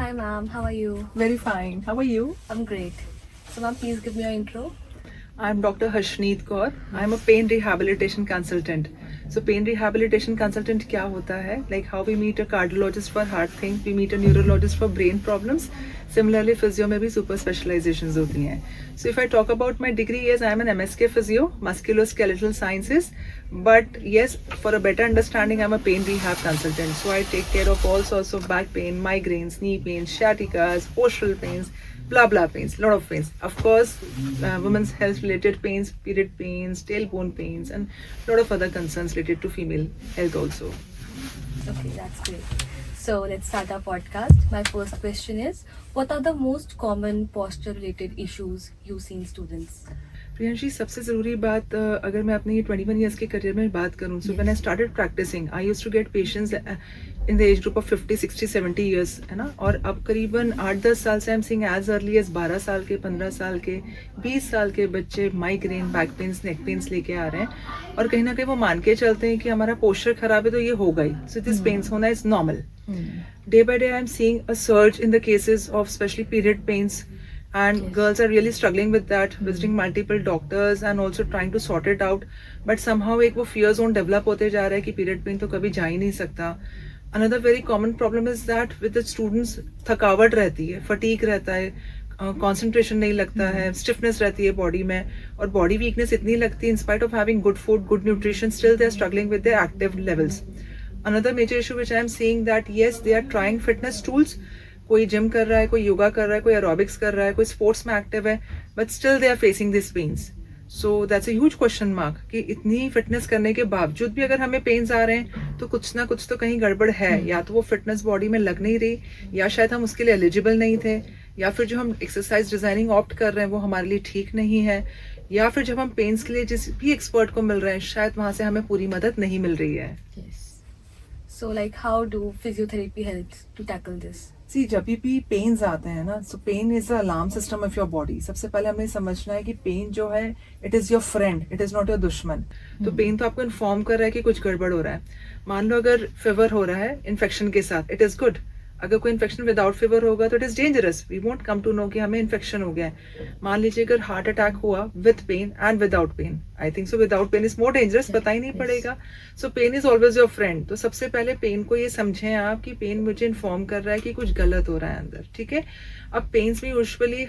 Hi ma'am, how are you? Very fine. How are you? I'm great. So ma'am, please give me your intro. I'm Dr. Harshneet Kaur. I'm a pain rehabilitation consultant. So pain rehabilitation consultant क्या होता है? Like how we meet a cardiologist for heart thing, we meet a neurologist for brain problems. Similarly, physio में भी super specializations होती हैं. So if I talk about my degree, yes, I'm an MSK physio, musculoskeletal sciences. But yes, for a better understanding, I'm a pain rehab consultant. So I take care of all sorts of back pain, migraines, knee pains, sciaticas, postural pains, blah blah pains, lot of pains. Of course, women's health related pains, period pains, tailbone pains, and lot of other concerns related to female health also. Okay, that's great. So let's start our podcast. My first question is, what are the most common posture related issues you see in students? Priyanshi, सबसे ज़रूरी बात अगर मैं अपने 21 years के career में बात करूँ, so when I started practising I used to get patients in the age group of 50, 60, 70 years, है ना. और अब करीबन 8-10 साल से I am seeing as early as 12 साल के, 15 साल के, 20 साल के बच्चे माइग्रेन, बैक पेन्स, नेक पेन्स लेके आ रहे हैं. और कहीं ना कहीं वो मान के चलते हैं कि हमारा पोस्चर खराब है तो ये होगा ही, सो दिस पेन्स होना is normal. Day by day, I'm seeing a surge in the cases of especially period pains, and girls are really struggling with that, visiting multiple doctors and also trying to sort it out. But somehow एक वो fear zone develop होते जा रहा है कि period pain तो कभी जा ही नहीं सकता. Another very common problem is that with the students थकावट रहती है, fatigue रहता है, concentration नहीं लगता है, stiffness रहती है body में, और body weakness इतनी लगती है in spite of having good food, good nutrition, still they are struggling with their active levels. Another major issue which I am seeing that yes, they are trying fitness tools. कोई gym कर रहा है, कोई योगा कर रहा है, कोई aerobics कर रहा है, कोई स्पोर्ट्स में एक्टिव है, but still they are facing this pains. So that's a huge question mark कि इतनी फिटनेस करने के बावजूद भी अगर हमें पेन्स आ रहे हैं तो कुछ ना कुछ तो कहीं गड़बड़ है. या तो वो फिटनेस बॉडी में लग नहीं रही, या शायद हम उसके लिए एलिजिबल नहीं थे, या फिर जो हम एक्सरसाइज डिजाइनिंग ऑप्ट कर रहे हैं वो हमारे लिए ठीक नहीं है, या फिर जब हम पेन्स के लिए जिस भी एक्सपर्ट को मिल रहे हैं शायद वहां से हमें पूरी मदद नहीं मिल रही है. So like how do physiotherapy helps to tackle this? सी जब भी पेन्स आते हैं ना, so pain is the alarm system of your body. सबसे पहले हमें समझना है कि पेन जो है it is your friend, it is not your दुश्मन. तो पेन तो आपको इन्फॉर्म कर रहा है कि कुछ गड़बड़ हो रहा है. मान लो अगर फीवर हो रहा है इन्फेक्शन के साथ, इट इज गुड. अगर कोई इन्फेक्शन विदाउट फीवर होगा तो it is dangerous, we won't come to know कि हमें इन्फेक्शन हो गया है. मान लीजिए अगर हार्ट अटैक हुआ with pain and without pain, I think so without pain is more dangerous, पता ही नहीं पड़ेगा. So pain is always your friend. तो सबसे पहले पेन को ये समझें आप कि पेन मुझे इन्फॉर्म कर रहा है कि कुछ गलत हो रहा है अंदर, ठीक है. अब पेन्स में यूजुअली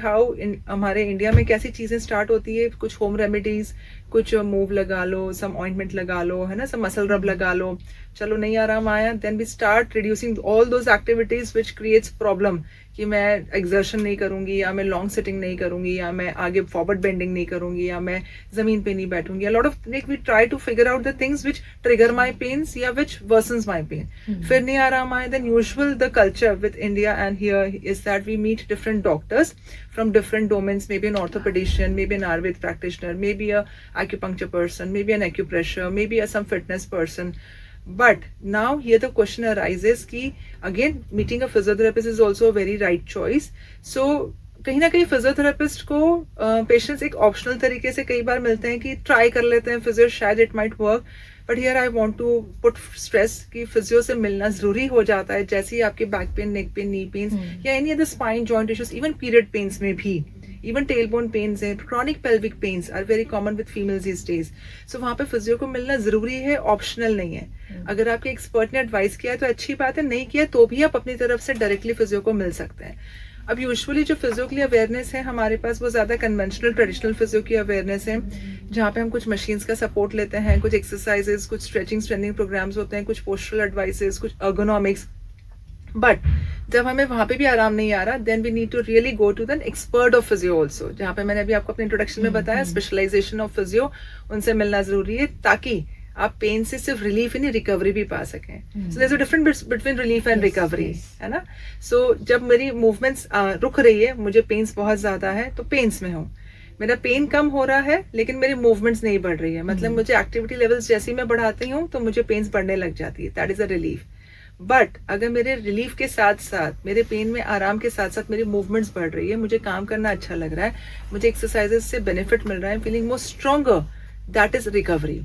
हमारे इंडिया में कैसी चीजें स्टार्ट होती है, कुछ होम रेमेडीज, कुछ मूव लगा लो, सम ऑइंटमेंट लगा लो, है ना, सम मसल रब लगा लो, चलो नहीं आराम आया, then we start reducing all those activities which creates problem कि मैं एक्सर्शन नहीं करूंगी, या मैं लॉन्ग सिटिंग नहीं करूंगी, या मैं आगे फॉरवर्ड बेंडिंग नहीं करूंगी, या मैं जमीन पे नहीं बैठूंगी. Lot of like we try to figure out the things which trigger my pains या विच वर्सन्स माई पेन. फिर नहीं आराम आए, then usual the culture with India and here is that we meet different doctors from different domains, maybe an orthopedician, maybe an Ayurvedic practitioner, maybe a acupuncture person, maybe an acupressure, maybe some fitness person. But now here the question arises कि again meeting a physiotherapist is also a very right choice. So कहीं ना कहीं physiotherapist को patients एक optional तरीके से कई बार मिलते हैं कि ट्राई कर लेते हैं फिजियो, शायद it might work. But here I want to put stress कि फिजियो से मिलना जरूरी हो जाता है. जैसे ही आपके back pain, neck pain, knee pains या any other spine joint issues, even period pains में भी, इवन टेलबोन पेन्स हैं, chronic pelvic pains are very common with females these days. So वहाँ पे फिजियो को मिलना जरूरी है, ऑप्शनल नहीं है. अगर आपके एक्सपर्ट ने एडवाइस किया है तो अच्छी बात है, नहीं किया तो भी आप अपनी तरफ से डायरेक्टली फिजियो को मिल सकते हैं. अब यूजुअली जो फिजियो की अवेयरनेस है हमारे पास वो ज़्यादा कन्वेंशनल ट्रेडिशनल फिजियो की अवेयरनेस है, जहाँ पे हम कुछ मशीन्स का सपोर्ट लेते हैं, कुछ एक्सरसाइजेस, कुछ स्ट्रेचिंग स्ट्रेनिंग प्रोग्राम्स होते हैं, कुछ पोस्चरल एडवाइसेस, कुछ अर्गोनॉमिक्स. बट जब हमें वहाँ पे भी आराम नहीं आ रहा, then we need to really go to the expert of physio also, जहाँ पे मैंने अभी आपको अपने इंट्रोडक्शन में बताया स्पेशलाइजेशन ऑफ फिजियो, उनसे मिलना जरूरी है ताकि आप पेन से सिर्फ रिलीफ ही नहीं रिकवरी भी पा सकें. So there is a difference between relief and recovery, है ना. सो जब मेरी मूवमेंट्स रुक रही है, मुझे पेन्स बहुत ज्यादा है तो पेन्स में हूँ, मेरा पेन कम हो रहा है लेकिन मेरी मूवमेंट्स नहीं बढ़ रही है, मतलब मुझे एक्टिविटी लेवल्स जैसी मैं बढ़ाती हूँ तो मुझे पेन्स बढ़ने लग जाती है, that is a relief. But अगर मेरे रिलीफ के साथ साथ, मेरे पेन में आराम के साथ साथ मेरी मूवमेंट्स बढ़ रही है, मुझे काम करना अच्छा लग रहा है, मुझे एक्सरसाइजेस से बेनिफिट मिल रहा है, feeling more stronger, that is recovery.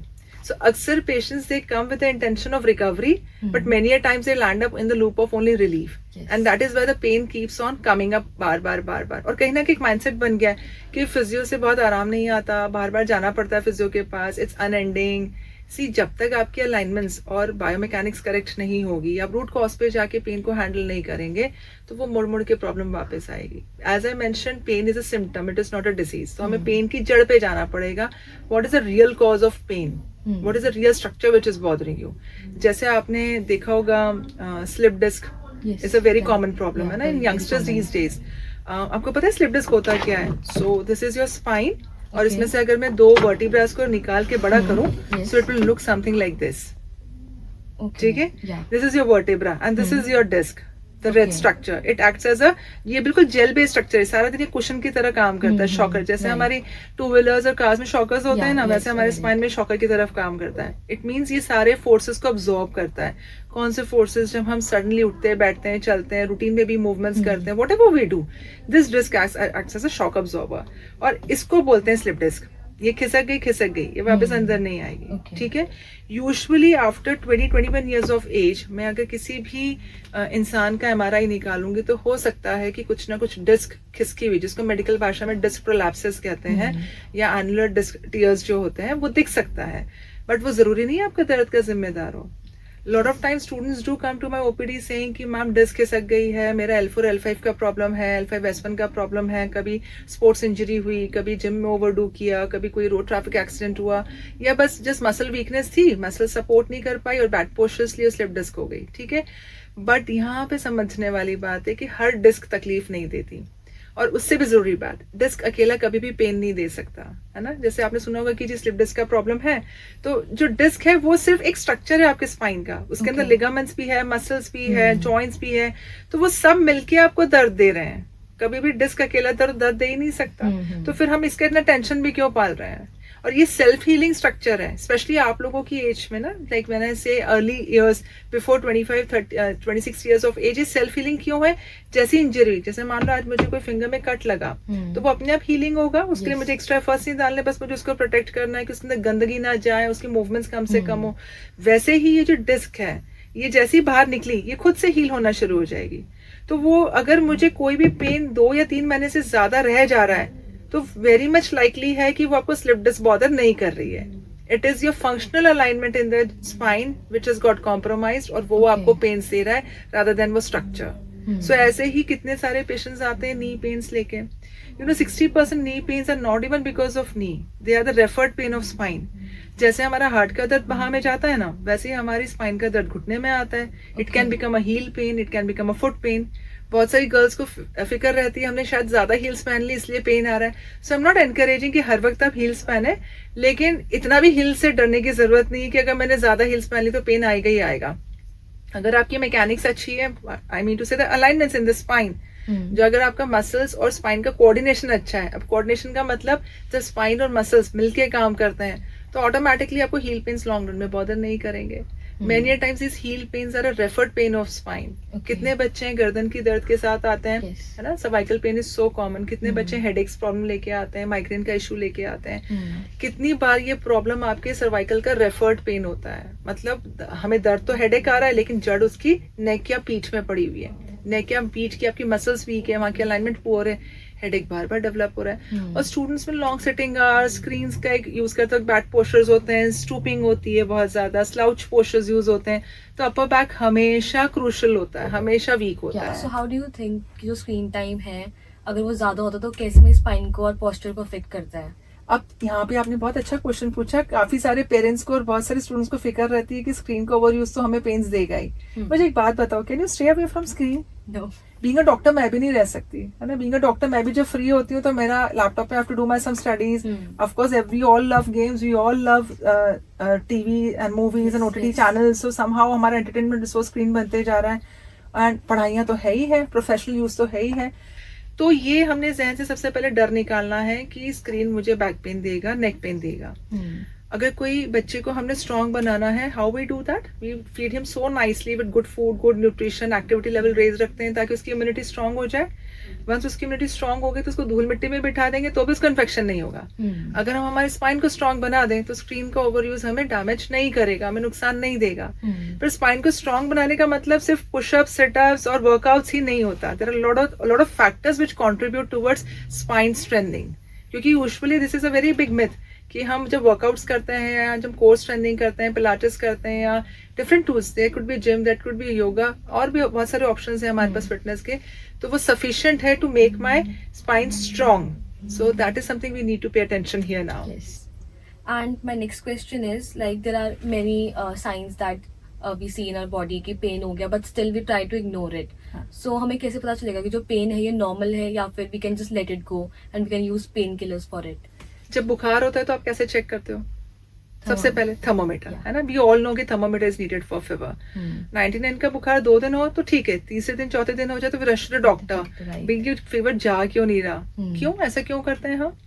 So अक्सर patients they come with the intention of recovery, but many a times they land up in the loop of only relief. Yes. And that is why the pain keeps on coming up बार बार. और कहीं ना कहीं एक mindset बन गया है कि physio से बहुत आराम नहीं आता, बार बार जाना पड़ता है फिजियो के पास, it's unending. सी जब तक आपकी अलाइनमेंट्स और बायोमैकेनिक्स करेक्ट नहीं होगी, आप रूट कॉज पे जाके पेन को हैंडल नहीं करेंगे, तो वो मुड़ मुड़ के प्रॉब्लम वापस आएगी. As I mention, pain is a symptom, it is not a disease. तो हमें पेन की जड़ पे जाना पड़ेगा. What is the real cause of pain, what is the real structure which is bothering you. जैसे आपने देखा होगा slip disc is a very common problem है ना इन यंगस्टर्स दीज डेज. आपको पता है स्लिप डिस्क होता क्या है? So this is your spine, और इसमें से अगर मैं 2 वर्टिब्रास को निकाल के बड़ा करूं, so it will look something like this. ठीक है, this is your vertebra and this is your disc, the red structure. It acts as a, ये बिल्कुल जेल बेस्ड स्ट्रक्चर है, सारा दिन ये कुशन की तरह काम करता है. शॉकर, जैसे हमारी 2 व्हीलर्स और कार्स में शॉकर्स होते हैं ना, वैसे हमारे स्पाइन में शॉकर की तरफ काम करता है. इट मीन्स ये सारे फोर्सेस को अब्सॉर्ब करता है. कौन से फोर्सेस? जब हम सडनली उठते हैं, बैठते हैं, चलते हैं, रूटीन में भी मूवमेंट्स करते हैं, whatever we do, this disc acts as a shock absorber. और इसको बोलते हैं स्लिप डिस्क. ये खिसक गई, ये वापस अंदर नहीं आएगी. ठीक है. Usually after 20-21 years of age, मैं अगर किसी भी इंसान का MRI निकालूंगी तो हो सकता है कि कुछ ना कुछ डिस्क खिसकी हुई, जिसको मेडिकल भाषा में डिस्क प्रोलैप्सिस कहते हैं, या एनुलर डिस्क टीयर्स जो होते हैं, वो दिख सकता है. बट वो जरूरी नहीं है आपके दर्द का जिम्मेदार हो. Lot of time students do come to my OPD saying कि मैम डिस्क खिसक गई है, मेरा L4 L5 का प्रॉब्लम है, L5 S1 का प्रॉब्लम है, कभी स्पोर्ट्स इंजरी हुई, कभी जिम में ओवरडू किया, कभी कोई रोड ट्रैफिक एक्सीडेंट हुआ, या बस जस्ट मसल वीकनेस थी, मसल सपोर्ट नहीं कर पाई और बैक पोस्चर्स लिए स्लिप डिस्क हो गई. ठीक है. बट यहाँ पे समझने वाली बात है कि हर डिस्क तकलीफ नहीं देती. और उससे भी जरूरी बात, डिस्क अकेला कभी भी पेन नहीं दे सकता, है ना. जैसे आपने सुना होगा कि जी स्लिप डिस्क का प्रॉब्लम है, तो जो डिस्क है वो सिर्फ एक स्ट्रक्चर है आपके स्पाइन का. उसके अंदर लिगामेंट्स भी है, मसल्स भी है, जॉइंट्स भी है, तो वो सब मिलके आपको दर्द दे रहे हैं. कभी भी डिस्क अकेला दर्द दे ही नहीं सकता. तो फिर हम इसका इतना टेंशन भी क्यों पाल रहे हैं? और ये सेल्फ हीलिंग स्ट्रक्चर है, स्पेशली आप लोगों की एज में ना, लाइक मैंने से early years before 26 years of age, ये सेल्फ हीलिंग क्यों है? जैसी इंजरी, जैसे मान लो आज मुझे कोई फिंगर में कट लगा, तो वो अपने आप हीलिंग होगा. उसके लिए मुझे एक्स्ट्रा एफर्ट्स नहीं डालने, बस मुझे उसको प्रोटेक्ट करना है कि उसके अंदर गंदगी ना जाए, उसकी मूवमेंट्स कम से कम हो. वैसे ही ये जो डिस्क है, ये जैसी बाहर निकली, ये खुद से हील होना शुरू हो जाएगी. तो वो अगर मुझे कोई भी पेन 2 या 3 महीने से ज्यादा रह जा रहा है, तो वेरी मच लाइकली है कि वो आपको स्लिप डिस्क बॉदर नहीं कर रही है. It is your functional alignment in the spine which is got compromised, और वो आपको पेन दे रहा है रादर देन वो स्ट्रक्चर. सो ऐसे ही कितने सारे पेशेंट्स आते हैं नी पेन्स लेके. 60% knee pains are not even because of knee, they are the referred pain of spine. जैसे हमारा हार्ट का दर्द बाਹਾਂ में जाता है ना, वैसे ही हमारी स्पाइन का दर्द घुटने में आता है. It can become a heel pain, it can become a foot pain. बहुत सारी गर्ल्स को फिक्र रहती है हमने शायद ज्यादा हील्स पहन ली इसलिए पेन आ रहा है. सो आई एम नॉट एनकरेजिंग कि हर वक्त आप हील्स पहने, लेकिन इतना भी हील्स से डरने की जरूरत नहीं है कि अगर मैंने ज्यादा हील्स पहन ली तो पेन आएगा ही आएगा. अगर आपकी मैकेनिक्स अच्छी है, आई मीन टू से the alignments in the spine, जो अगर आपका मसल्स और स्पाइन का कोऑर्डिनेशन अच्छा है. अब कोऑर्डिनेशन का मतलब जब स्पाइन और मसल्स मिलके काम करते हैं तो ऑटोमेटिकली आपको हील पेन्स लॉन्ग रन में बॉदर नहीं करेंगे. Many times this heel pains are a referred pain of spine. कितने बच्चे हैं गर्दन की दर्द के साथ आते हैं, है ना, cervical pain is so common. कितने बच्चे हेडेक्स प्रॉब्लम लेके आते हैं, माइग्रेन का इशू लेके आते हैं. कितनी बार ये प्रॉब्लम आपके सर्वाइकल का रेफर्ड पेन होता है. मतलब हमें दर्द तो हेडेक आ रहा है, लेकिन जड़ उसकी नेक या पीठ में पड़ी हुई है. नेक या पीठ की आपकी मसल्स वीक है, वहां की अलाइनमेंट पुअर है, हेडेक बार बार डेवलप हो रहा है. और स्टूडेंट्स में लॉन्ग सिटिंग आवर, स्क्रीन का एक यूज करते वक्त बैक पोस्चर्स होते हैं, स्टूपिंग होती है बहुत ज्यादा, स्लाउच पोस्चर्स यूज होते हैं, तो अपर बैक हमेशा क्रूशल होता है, हमेशा वीक होता है. So how do you think कि जो स्क्रीन टाइम है अगर वो ज्यादा होता है तो कैसे में स्पाइन को और पोस्चर को अफेक्ट करता है? अब यहाँ पे आपने बहुत अच्छा क्वेश्चन पूछा. काफी सारे पेरेंट्स को और बहुत सारे स्टूडेंट्स को फिक्र रहती है कि स्क्रीन का ओवर यूज तो हमें पेन्स देगा ही. मुझे एक बात बताओ, can you stay away from screen? No. Being a doctor मैं भी नहीं रह सकती, है ना. बीइंग अ डॉक्टर मैं भी जब फ्री होती हूँ तो मेरा लैपटॉप पे I have to do my some studies. Of course we all love games, we all love TV and movies and OTT channels. So somehow हमारा एंटरटेनमेंट रिसोर्स स्क्रीन बनते जा रहा है. एंड पढ़ाइयाँ तो है ही है, प्रोफेशनल यूज तो है ही है. तो ये हमने जहन से सबसे पहले डर निकालना है कि स्क्रीन मुझे बैक पेन देगा, नेक पेन देगा. अगर कोई बच्चे को हमने स्ट्रॉन्ग बनाना है, how we do that, we feed him so nicely with good food, good nutrition, activity level raise रखते हैं ताकि उसकी इम्यूनिटी स्ट्रॉन्ग हो जाए. वंस उसकी इम्यूनिटी स्ट्रॉन्ग हो गई तो उसको धूल मिट्टी में बिठा देंगे तो भी उसको इन्फेक्शन नहीं होगा. अगर हम हमारे स्पाइन को स्ट्रॉन्ग बना दें तो स्क्रीन का ओवर यूज हमें डैमेज नहीं करेगा, हमें नुकसान नहीं देगा. पर स्पाइन को स्ट्रॉन्ग बनाने का मतलब सिर्फ पुशअप, सिटअप्स और वर्कआउट्स ही नहीं होता. There are lot of factors which contribute towards spine strengthening. क्योंकि usually this is a very big myth कि हम जब वर्कआउट्स करते हैं या जब कोर स्ट्रेंथनिंग करते हैं, पिलाटेस करते हैं या different tools, there could be gym, that could be yoga, और भी बहुत सारे ऑप्शंस हैं हमारे पास फिटनेस के, तो वो सफिशिएंट है to make my spine strong. So that is something we need to pay attention here now. Yes. And my next question is, like, there are many signs that we see in our body कि pen हो गया, but still we try to ignore it. So हमें कैसे पता चलेगा कि जो pen है ये नॉर्मल है या फिर we can just let it go and we can use pain killers for it? जब बुखार होता है तो आप कैसे चेक करते हो? सबसे पहले थर्मोमीटर, है ना. वी ऑल नो कि thermometer is needed for fever. 99 का बुखार 2 दिन हो तो ठीक है, तीसरे दिन चौथे दिन हो जाए तो फिर रश द डॉक्टर. बिल्कुल फीवर जा क्यों नहीं रहा, क्यों ऐसा क्यों करते हैं हम?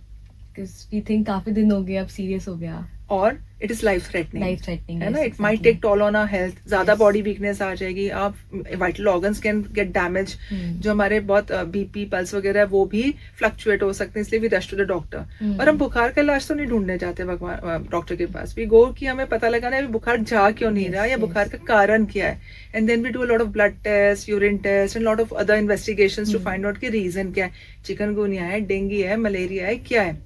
Because we think काफी दिन हो गए, अब सीरियस हो गया, और इट इज लाइफ थ्रेटनिंग, है ना. It might take toll on our health. ज्यादा बॉडी वीकनेस आ जाएगी, आप vital organs can get damage. जो हमारे बहुत बीपी, पल्स वगैरह है वो भी फ्लक्चुएट हो सकते हैं, इसलिए we rush to the doctor. और हम बुखार का इलाज तो नहीं ढूंढने जाते डॉक्टर के पास. वी गो कि हमें पता लगाना है बुखार जा क्यों नहीं रहा या बुखार का कारण क्या है. And then we do a lot of blood test, urine test and lot of other investigations to find out कि रीजन क्या है. चिकनगुनिया है, डेंगू है, मलेरिया है, क्या है.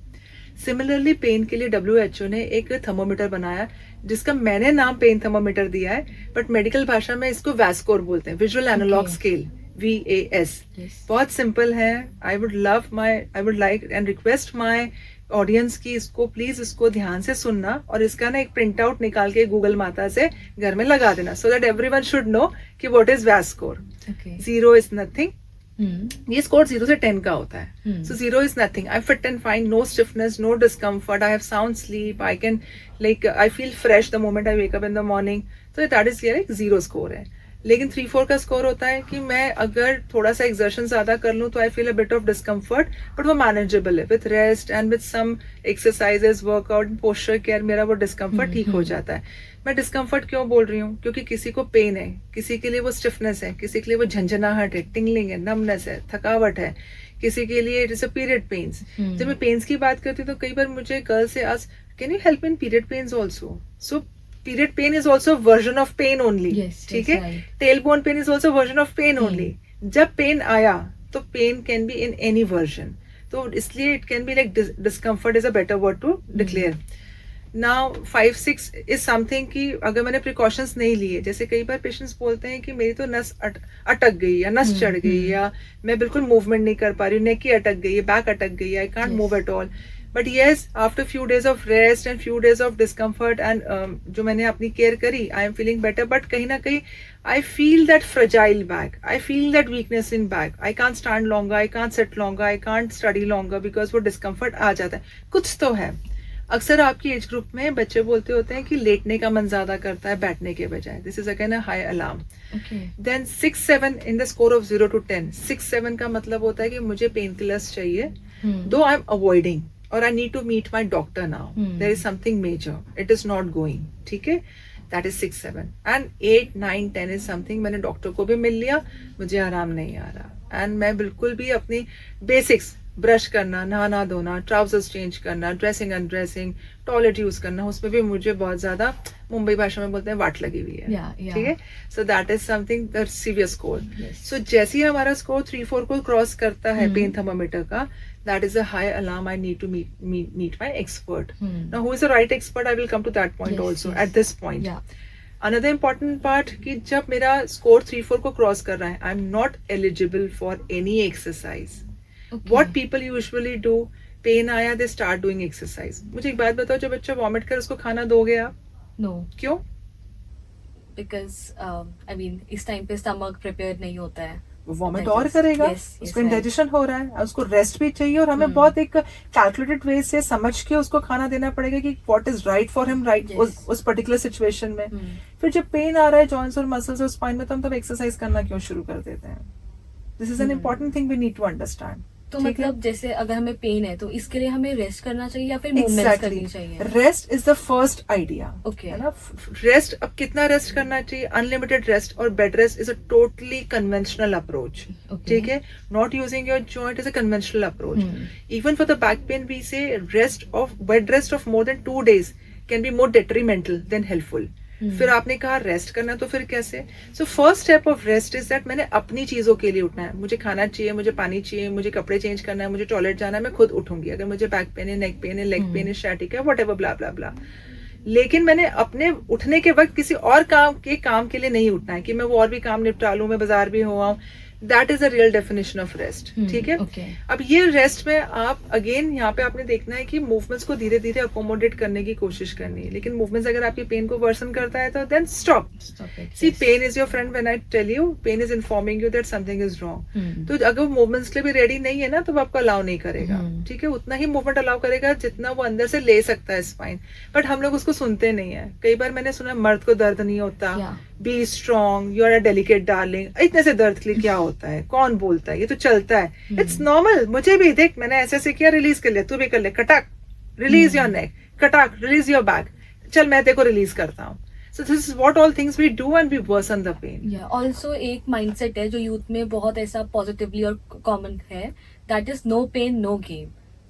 सिमिलरली पेन के लिए WHO ने एक थर्मोमीटर बनाया जिसका मैंने नाम पेन थर्मोमीटर दिया है, बट मेडिकल भाषा में इसको वैस्कोर बोलते हैं, विजुअल एनालॉग स्केल, VAS. बहुत सिंपल है. I would like and request my audience की इसको प्लीज इसको ध्यान से सुनना और इसका ना एक प्रिंट आउट निकाल के गूगल माता से घर में लगा देना, so that everyone should know कि what is VAS score. 0 is nothing. ये स्कोर 0 से 10 का होता है. So 0 is nothing, I fit and fine, no stiffness, no discomfort, I have sound sleep, I can I feel fresh the moment I wake up in the morning. तो that is एक 0 score है. लेकिन 3-4 का score होता है कि मैं अगर थोड़ा सा एक्सर्शन ज्यादा कर लूं तो I feel a bit of discomfort, but वो मैनेजेबल है. With rest and with some exercises, workout, posture care मेरा वो डिस्कम्फर्ट ठीक हो जाता है. मैं डिस्कम्फर्ट क्यों बोल रही हूँ? क्योंकि किसी को पेन है, किसी के लिए वो स्टिफनेस है, किसी के लिए वो झंझनाहट है, टिंगलिंग है, नमनेस है, थकावट है, किसी के लिए it is a period pains. जब मैं पेन्स की बात करती हूँ तो कई बार मुझे गर्ल से ask, can you help in period pains also? So period pain is also a version of pain only. ठीक है. Tailbone pain is also a version of pain only. जब pain आया तो pain can be in any version. तो इसलिए it can be like discomfort is a better word to declare. Now 5-6 is something कि अगर मैंने precautions नहीं लिए, जैसे कई बार पेशेंट्स बोलते हैं कि मेरी तो नस अटक गई या नस चढ़ गई या मैं बिल्कुल मूवमेंट नहीं कर पा रही हूँ, नेक ही अटक गई है, बैक अटक गई है, I can't move at all. But yes, after few days of rest and few days of discomfort and जो मैंने अपनी केयर करी, I am feeling better. But कहीं ना कहीं I feel that fragile back. I feel that weakness in back. I can't stand longer. I can't sit longer. I can't study longer because वो discomfort आ जाता है. कुछ तो है. अक्सर आपकी एज ग्रुप में बच्चे बोलते होते हैं कि लेटने का मन ज्यादा करता है बैठने के बजाय. This is again a high alarm. Then 6-7 in the score of 0 to 10. 6-7 का मतलब होता है कि मुझे पेन किलर्स चाहिए, दो I am avoiding, or I need to meet my doctor now. There is something major. It is not going. ठीक है. That is 6-7. And 8-9-10 is something मैंने डॉक्टर को भी मिल लिया, मुझे आराम नहीं आ रहा. And मैं बिल्कुल भी अपनी बेसिक्स, ब्रश करना, नहाना धोना, ट्राउजर्स चेंज करना, ड्रेसिंग अनड्रेसिंग, टॉयलेट यूज करना, उसमें भी मुझे बहुत ज्यादा, मुंबई भाषा में बोलते हैं, वाट लगी हुई है. ठीक है. So that is something the severe score. So जैसे ही हमारा स्कोर 3-4 को क्रॉस करता है पेन थर्मोमीटर का, that is a high alarm. I need to meet my expert. Now who is the right expert? I will come to that point also. At this point, another important part कि जब मेरा score 3-4 को cross कर रहा है, I'm not eligible for any exercise. What people usually do, pain आया, they start doing exercise. मुझे एक बात बताओ, जब बच्चा vomit कर उसको खाना दोगे आप? No. क्यों? Because I mean इस टाइम पे stomach prepared नहीं होता है. वो वॉमिट और करेगा. उसको इंडाइजेशन हो रहा है, उसको रेस्ट भी चाहिए, और हमें बहुत एक कैलकुलेटेड वे से समझ के उसको खाना देना पड़ेगा कि what is right for him right उस पर्टिकुलर सिचुएशन में. फिर जब पेन आ रहा है जॉइंट्स और मसल्स और स्पाइन में, तो हम तब एक्सरसाइज करना क्यों शुरू कर देते हैं? This is an important thing we need to understand. तो ठीक है? मतलब जैसे अगर हमें पेन है तो इसके लिए हमें रेस्ट करना चाहिए या फिर मूवमेंट्स करनी चाहिए? Rest is the first idea. Okay. है ना? रेस्ट, अब कितना रेस्ट करना चाहिए? अनलिमिटेड रेस्ट और bed rest is a totally conventional approach. Okay. ठीक है, not using your joint is a conventional approach. Even for the back pain we say bed rest of more than 2 days can be more detrimental than helpful. फिर आपने कहा rest करना, तो फिर कैसे? So first step of rest is that मैंने अपनी चीजों के लिए उठना है। मुझे खाना चाहिए, मुझे पानी चाहिए, मुझे कपड़े चेंज करना है, मुझे टॉयलेट जाना है, मैं खुद उठूंगी। अगर मुझे बैक पेन है, नेक पेन है, लेग पेन है, शैटिक है, वट एवर, ब्ला ब्ला ब्ला। लेकिन मैंने अपने उठने के वक्त किसी और काम के लिए नहीं उठना है कि मैं वो और भी काम निपटा लूं, मैं बाजार भी हो आऊं। That is a real definition of rest. ठीक है? Okay. अब ये रेस्ट में आप अगेन यहाँ पे आपने देखना है कि मूवमेंट्स को धीरे धीरे अकोमोडेट करने की कोशिश करनी है। लेकिन मूवमेंट्स अगर आपकी पेन को वर्सन करता है तो then stop. Stop it. See Yes. Pain is your friend when I tell you, pain is informing you that something is wrong. तो अगर वो मूवमेंट्स के लिए भी रेडी नहीं है ना तो वो आपको अलाउ नहीं करेगा। ठीक है, उतना ही मूवमेंट अलाउ करेगा जितना वो अंदर से ले सकता है स्पाइन। बट हम लोग उसको सुनते नहीं है। कई बार मैंने सुना मर्द को दर्द नहीं होता, Yeah. Be strong, you are a delicate darling. इतने से दर्द के लिए क्या होता है? कौन बोलता है? ये तो चलता है, इट्स नॉर्मल। मुझे भी देख, मैंने ऐसे ऐसे किया, रिलीज कर लिया, तू भी कर ले, कटाक रिलीज योर नेक, कटाक रिलीज योर बैक, चल मैं तेरे को रिलीज करता हूँ। So this is what all things we do and we worsen the pain. या ऑल्सो एक माइंडसेट है जो यूथ में बहुत ऐसा पॉजिटिवली और कॉमन है, that is no pain no game.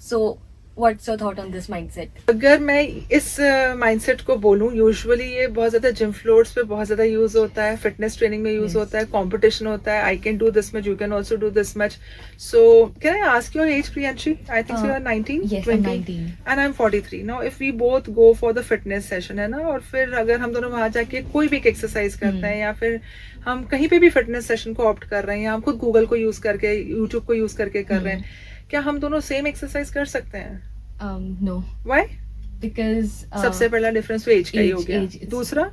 So what's your thought on this mindset? अगर मैं इस माइंडसेट को बोलूं, यूजुअली ये बहुत ज्यादा जिम फ्लोर्स पे बहुत ज्यादा यूज होता है, फिटनेस ट्रेनिंग में यूज Yes. होता है, कंपटीशन होता है, I can do this much, you can also do this much. So can I ask your age, Priyanshi? I think you are 19, Yes, 20 I'm 19. And I am 43। Now if we both go for the fitness session, है ना, और फिर अगर हम दोनों वहां जाके कोई भी एक एक्सरसाइज करते हैं, या फिर हम कहीं पे भी फिटनेस सेशन को ऑप्ट कर रहे हैं, या हम खुद गूगल को यूज करके, यूट्यूब को यूज करके कर रहे हैं, क्या हम दोनों सेम एक्सरसाइज कर सकते हैं? No, why? because सबसे पहला डिफरेंस तो एज का ही हो age, गया। it's- दूसरा,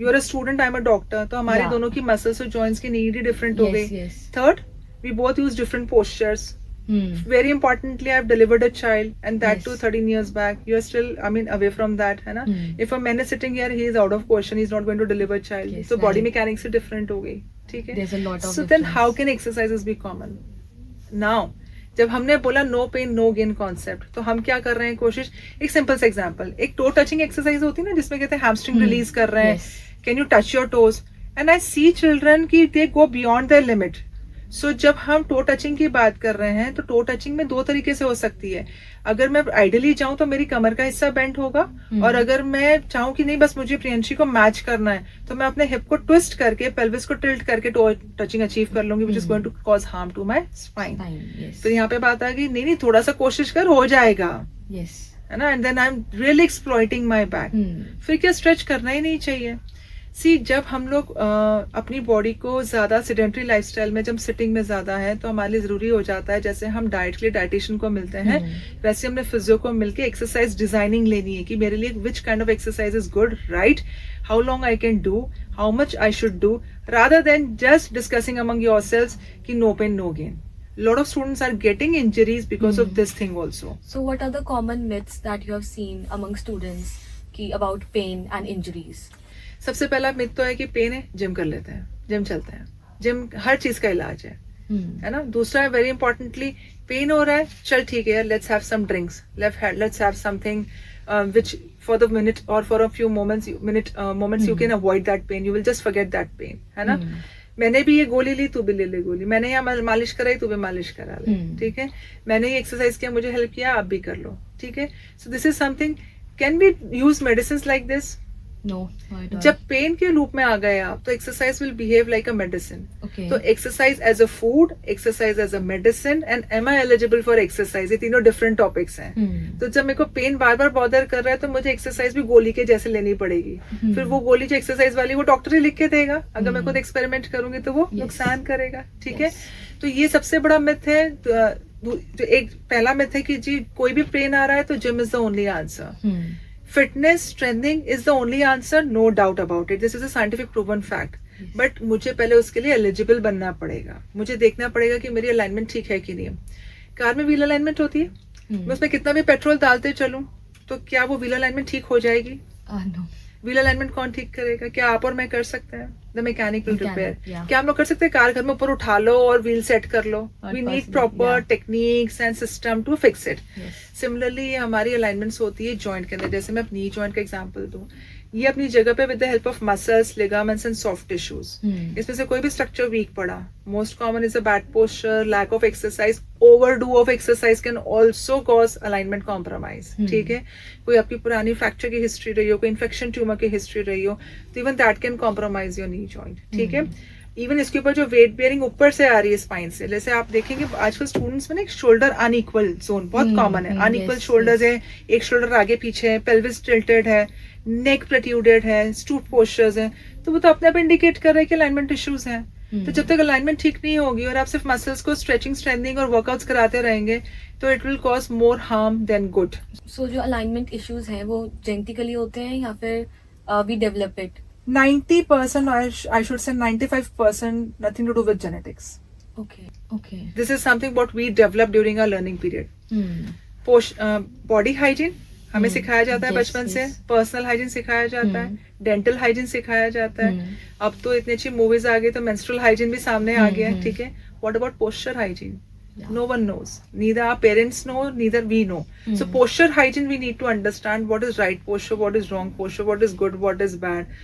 you are a student, I am a doctor, तो हमारी Yeah. दोनों की मसल्स और जॉइंट्स की नीड ही डिफरेंट हो yes, गई। yes. Third, we both use different postures. Hmm. Very importantly, I've delivered a child, and that Yes. too 13 years back. You are still, I mean, away from that, है ना? If a man is sitting here, he is out of question. He's not going to deliver a child. Yes, So body right. mechanics से different हो गई, ठीक है? There's a lot of So then, difference. how can exercises be common? Now, जब हमने बोला no pain no gain concept, तो हम क्या कर रहे हैं? कोशिश, एक सिंपल सा एग्जांपल, एक टो टचिंग एक्सरसाइज होती है ना, जिसमें कहते हैं हैमस्ट्रिंग रिलीज कर रहे हैं, Yes. Can you touch your toes? And I see children की they go beyond their limit. So जब हम टो टचिंग की बात कर रहे हैं तो टो टचिंग में 2 तरीके से हो सकती है। अगर मैं आइडियली चाहूँ तो मेरी कमर का हिस्सा बेंड होगा, और अगर मैं चाहूँ कि नहीं बस मुझे प्रियंशी को मैच करना है, तो मैं अपने हिप को ट्विस्ट करके, पेल्विस को टिल्ट करके टो टचिंग अचीव कर लूंगी, which is going to cause harm to my spine. Fine. Yes. तो यहाँ पे बात आ गई, नहीं थोड़ा सा कोशिश कर, हो जाएगा, Yes. है ना? And then I am really exploiting my back. फिर क्या स्ट्रेच करना ही नहीं चाहिए? सी, जब हम लोग अपनी बॉडी को ज्यादा सिडेंटरी लाइफस्टाइल में, जब सिटिंग में ज्यादा है, तो हमारे लिए जरूरी हो जाता है, जैसे हम डाइट के लिए डाइटिशियन को मिलते हैं, वैसे हमने फिजियो को मिलके एक्सरसाइज डिजाइनिंग लेनी है कि मेरे लिए which kind of exercise is good, right, how long I can do, how much I should do, rather than just discussing among yourselves कि no pain no gain. Lot of students are getting injuries because of this thing also. So what are the common myths that you have seen among students about pain and injuries? सबसे पहला myth तो है कि pen है, gym कर लेते हैं, gym चलते हैं, जिम हर चीज का इलाज है ना? दूसरा है, वेरी इंपॉर्टेंटली, पेन हो रहा है, चल ठीक है, let's have some drinks, let's have something which for the minute or for a few moments you can avoid that pain, you will just forget that pain, है ना? मैंने भी ये गोली ली, तू भी ले ले गोली, मैंने यहाँ मालिश कराई, तू भी मालिश करा ले, ठीक है? मैंने ये एक्सरसाइज किया, मुझे हेल्प किया, आप भी कर लो, ठीक है? So this is something, can be use medicine like this? No, not at all. जब पेन के रूप में आ गए आप, तो exercise will behave like a medicine. Okay. तो exercise as a food, exercise as a medicine, and am I eligible for exercise, ये तीनों डिफरेंट टॉपिक्स हैं. तो जब मेरे को पेन बार बार बॉदर कर रहा है, तो मुझे एक्सरसाइज भी गोली के जैसे लेनी पड़ेगी. फिर वो गोली जो एक्सरसाइज वाली, वो डॉक्टर ही लिख के देगा. अगर मैं खुद एक्सपेरिमेंट करूंगी तो वो नुकसान करेगा, ठीक है? तो ये सबसे बड़ा मिथ है. जो एक पहला मिथ है कि जी कोई भी पेन आ रहा है तो gym is the only answer. Fitness strengthening is the only answer, no doubt about it. This is a scientific proven fact. But मुझे पहले उसके लिए एलिजिबल बनना पड़ेगा. मुझे देखना पड़ेगा कि मेरी अलाइनमेंट ठीक है कि नहीं. कार में व्हील अलाइनमेंट होती है, मैं उसमें कितना भी पेट्रोल डालते चलूं, तो क्या वो व्हील अलाइनमेंट ठीक हो जाएगी? No. व्हील अलाइनमेंट कौन ठीक करेगा? क्या आप और मैं कर सकते हैं? The mechanical repair. yeah. क्या हम लोग कर सकते हैं कार घर में ऊपर उठा लो और व्हील सेट कर लो? Third we need person, proper yeah. Techniques and system to fix it. Yes. Similarly हमारी अलाइनमेंट्स होती है जॉइंट के अंदर। जैसे मैं अपनी जॉइंट का एग्जांपल दूं, ये अपनी जगह पे with the help of muscles, ligaments and soft tissues, इसमें से कोई भी स्ट्रक्चर वीक पड़ा, most common is a bad posture, lack of exercise, overdo of exercise can also cause alignment compromise. ठीक है, कोई आपकी पुरानी फ्रैक्चर की हिस्ट्री रही हो, कोई इन्फेक्शन ट्यूमर की हिस्ट्री रही हो, तो even that can compromise your knee joint. ठीक है, इवन इसके ऊपर जो वेट बेयरिंग ऊपर से आ रही है स्पाइन से, जैसे आप देखेंगे आजकल स्टूडेंट्स में ना एक शोल्डर अनइक्वल जोन बहुत कॉमन है। अनइक्वल शोल्डर्स है, एक शोल्डर आगे पीछे है, पेल्विस टिल्टेड है, नेक प्रोट्रूडेड है, स्टूट पोस्चर्स है, तो वो तो अपने आप इंडिकेट कर रहा है कि अलाइनमेंट इश्यूज हैं। तो जब तक अलाइनमेंट ठीक नहीं होगी और आप सिर्फ मसल्स को स्ट्रेचिंग, स्ट्रेंथनिंग और वर्कआउट्स कराते रहेंगे, तो it will cause more harm than good. So जो अलाइनमेंट इश्यूज हैं वो जेनेटिकली होते हैं या फिर we develop it? 90% I should say 95% nothing to do with genetics. Okay. This is something what we develop during our learning period. Body hygiene हमें सिखाया जाता है बचपन से, पर्सनल हाइजीन सिखाया जाता है, डेंटल हाइजीन सिखाया जाता है। अब तो इतनी अच्छी मूवीज आ गई तो मेंस्ट्रुअल हाइजीन भी सामने आ गया है। ठीक है, what about posture hygiene? No one knows. Neither our parents know, neither we know. So posture hygiene, we need to understand what is right posture, what is wrong posture, what is good, what is bad.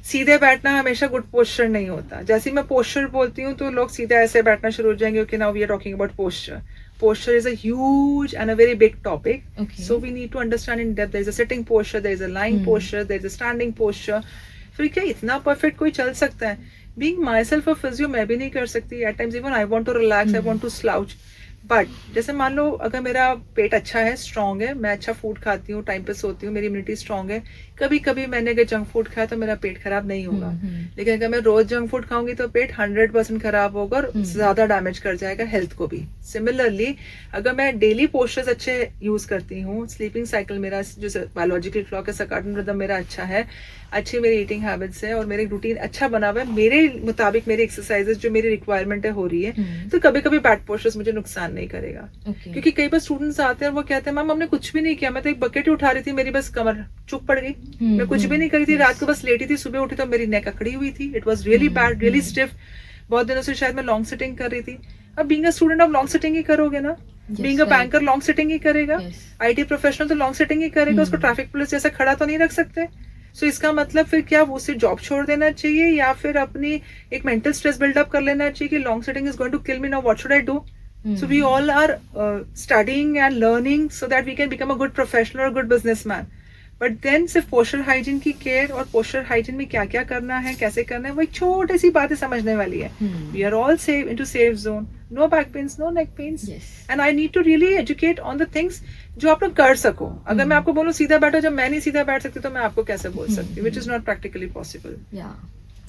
सीधे बैठना हमेशा good posture नहीं होता। जैसे मैं posture बोलती हूँ तो लोग सीधे ऐसे बैठना शुरू हो जाएंगे, okay now we are talking about posture. Posture is a huge and a very big topic. Okay. So we need to understand in depth. There is a sitting posture, there is a lying posture, there is a standing posture. फिर क्या इतना perfect कोई चल सकता है? Being myself a physio मैं भी नहीं कर सकती. At times even I want to relax, I want to slouch. But जैसे मान लो अगर मेरा पेट अच्छा है, स्ट्रांग है, मैं अच्छा फूड खाती हूँ, टाइम पे सोती हूँ, मेरी इम्यूनिटी स्ट्रांग है, कभी कभी मैंने अगर जंक फूड खाया तो मेरा पेट खराब नहीं होगा। लेकिन अगर मैं रोज जंक फूड खाऊंगी तो पेट 100% खराब होगा और ज्यादा डैमेज कर जाएगा हेल्थ को भी। सिमिलरली अगर मैं डेली पोस्चर्स अच्छे यूज करती हूँ, स्लीपिंग साइकिल मेरा जो बायोलॉजिकल क्लॉक है, सर्काडियन रिदम मेरा अच्छा है, अच्छी मेरी ईटिंग हैबिट्स है और मेरे रूटीन अच्छा बना हुआ है, मेरे मुताबिक मेरी एक्सरसाइजेस जो मेरी रिक्वायरमेंट है हो रही है, तो कभी कभी बैड पोस्चर्स मुझे नुकसान नहीं करेगा। क्योंकि कई बार स्टूडेंट्स आते हैं और वो कहते हैं मैम हमने कुछ भी नहीं किया, मैं तो एक बकेट ही उठा रही थी, मेरी बस कमर चुप पड़ गई, मैं कुछ भी नहीं करी थी, रात को बस लेटी थी, सुबह उठी तो मेरी नेक अकड़ी हुई थी, it was really bad, really stiff, बहुत दिनों से शायद मैं लॉन्ग सिटिंग कर रही थी। अब बीइंग अ स्टूडेंट आप लॉन्ग सिटिंग ही करोगे ना, being a banker long sitting ही करेगा, IT प्रोफेशनल तो लॉन्ग सिटिंग ही करेगा, उसको ट्रैफिक पुलिस जैसा खड़ा तो नहीं रख सकते। सो इसका मतलब फिर क्या वो उसे जॉब छोड़ देना चाहिए या फिर अपनी एक मेंटल स्ट्रेस बिल्डअप कर लेना चाहिए कि long sitting is going to kill me, now what should I do? So we all are studying and learning so that we can become a good professional or good businessman. But then सिर्फ posture hygiene की care और posture hygiene में क्या क्या करना है, कैसे करना है, वो एक छोटी सी बातें समझने वाली है। We are all safe into safe zone. No back pains, no neck pains. Yes. And I need to really educate on the things जो आप लोग कर सको। अगर मैं आपको बोलूँ सीधा बैठो, जब मैं नहीं सीधा बैठ सकती तो मैं आपको कैसे बोल सकती हूँ? Which is not practically possible. Yeah.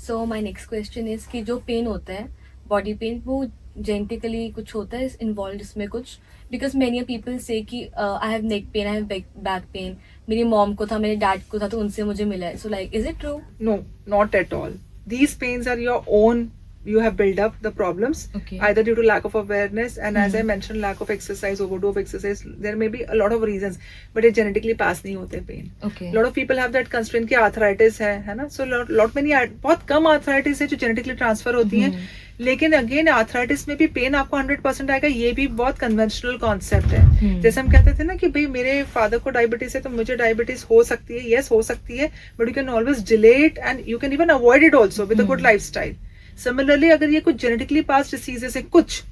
So my next question is कि जो पेन होता है, बॉडी पेन, वो जेनेटिकली कुछ होता है इन्वॉल्व इसमें कुछ? बिकॉज मेनी पीपल से कि I have neck pain, I have back pain, मेरी मॉम को था, मेरे डैड को था, तो उनसे मुझे मिला है। So like is it true? No, not at all. These pains are your own. You have built up the problems, either due to lack of awareness and as I mentioned, lack of exercise, overdose of exercise. There may be a lot of reasons, but it genetically pass नहीं होते pain. Okay. Lot of people have that constraint कि arthritis है ना? So lot many बहुत कम arthritis है जो genetically transfer होती हैं। लेकिन अगेन आर्थराइटिस में भी पेन आपको 100% आएगा, ये भी बहुत कन्वेंशनल कॉन्सेप्ट है। जैसे हम कहते थे ना कि भाई मेरे फादर को डायबिटीज है तो मुझे डायबिटीज हो सकती है, यस हो सकती है, but you can always delay it and you can even avoid it also with a good lifestyle. Similarly अगर ये कुछ जेनेटिकली पास डिसीजेस है, कुछ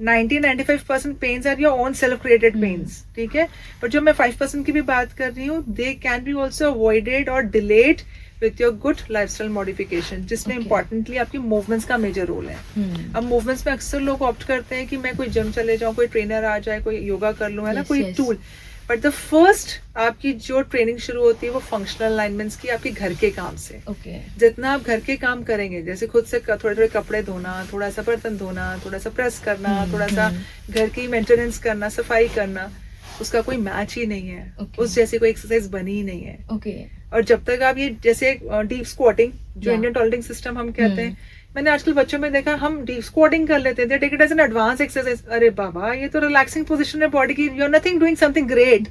90-95% pains are your own self created pains, ठीक है, बट जो मैं 5% की भी बात कर रही हूँ, they can be also avoided और delayed with your good lifestyle modification, जिसमें इंपॉर्टेंटली आपकी मूवमेंट्स का मेजर रोल है। अब मूवमेंट्स में अक्सर लोग ऑप्ट करते हैं कि मैं कोई जिम चले जाऊँ, कोई ट्रेनर आ जाए, कोई योगा कर लूँ, है ना, कोई टूल, बट द फर्स्ट आपकी जो ट्रेनिंग शुरू होती है वो फंक्शनल अलाइनमेंट्स की, आपके घर के काम से। जितना आप घर के काम करेंगे, जैसे खुद से थोड़े थोड़े कपड़े धोना, थोड़ा सा बर्तन धोना, थोड़ा सा प्रेस करना, थोड़ा सा घर की मेंटेनेंस करना, सफाई करना, उसका कोई मैच ही नहीं है, उस जैसी कोई एक्सरसाइज बनी ही नहीं है। और जब तक आप ये जैसे डीप स्क्वाटिंग जो इंडियन टॉयलेटिंग सिस्टम हम कहते हैं, मैंने आजकल बच्चों में देखा, हम डीप स्क्वाटिंग कर लेते हैं, take it as an advance exercise. अरे बाबा, ये तो रिलैक्सिंग पोजीशन है बॉडी की, you are nothing doing something great.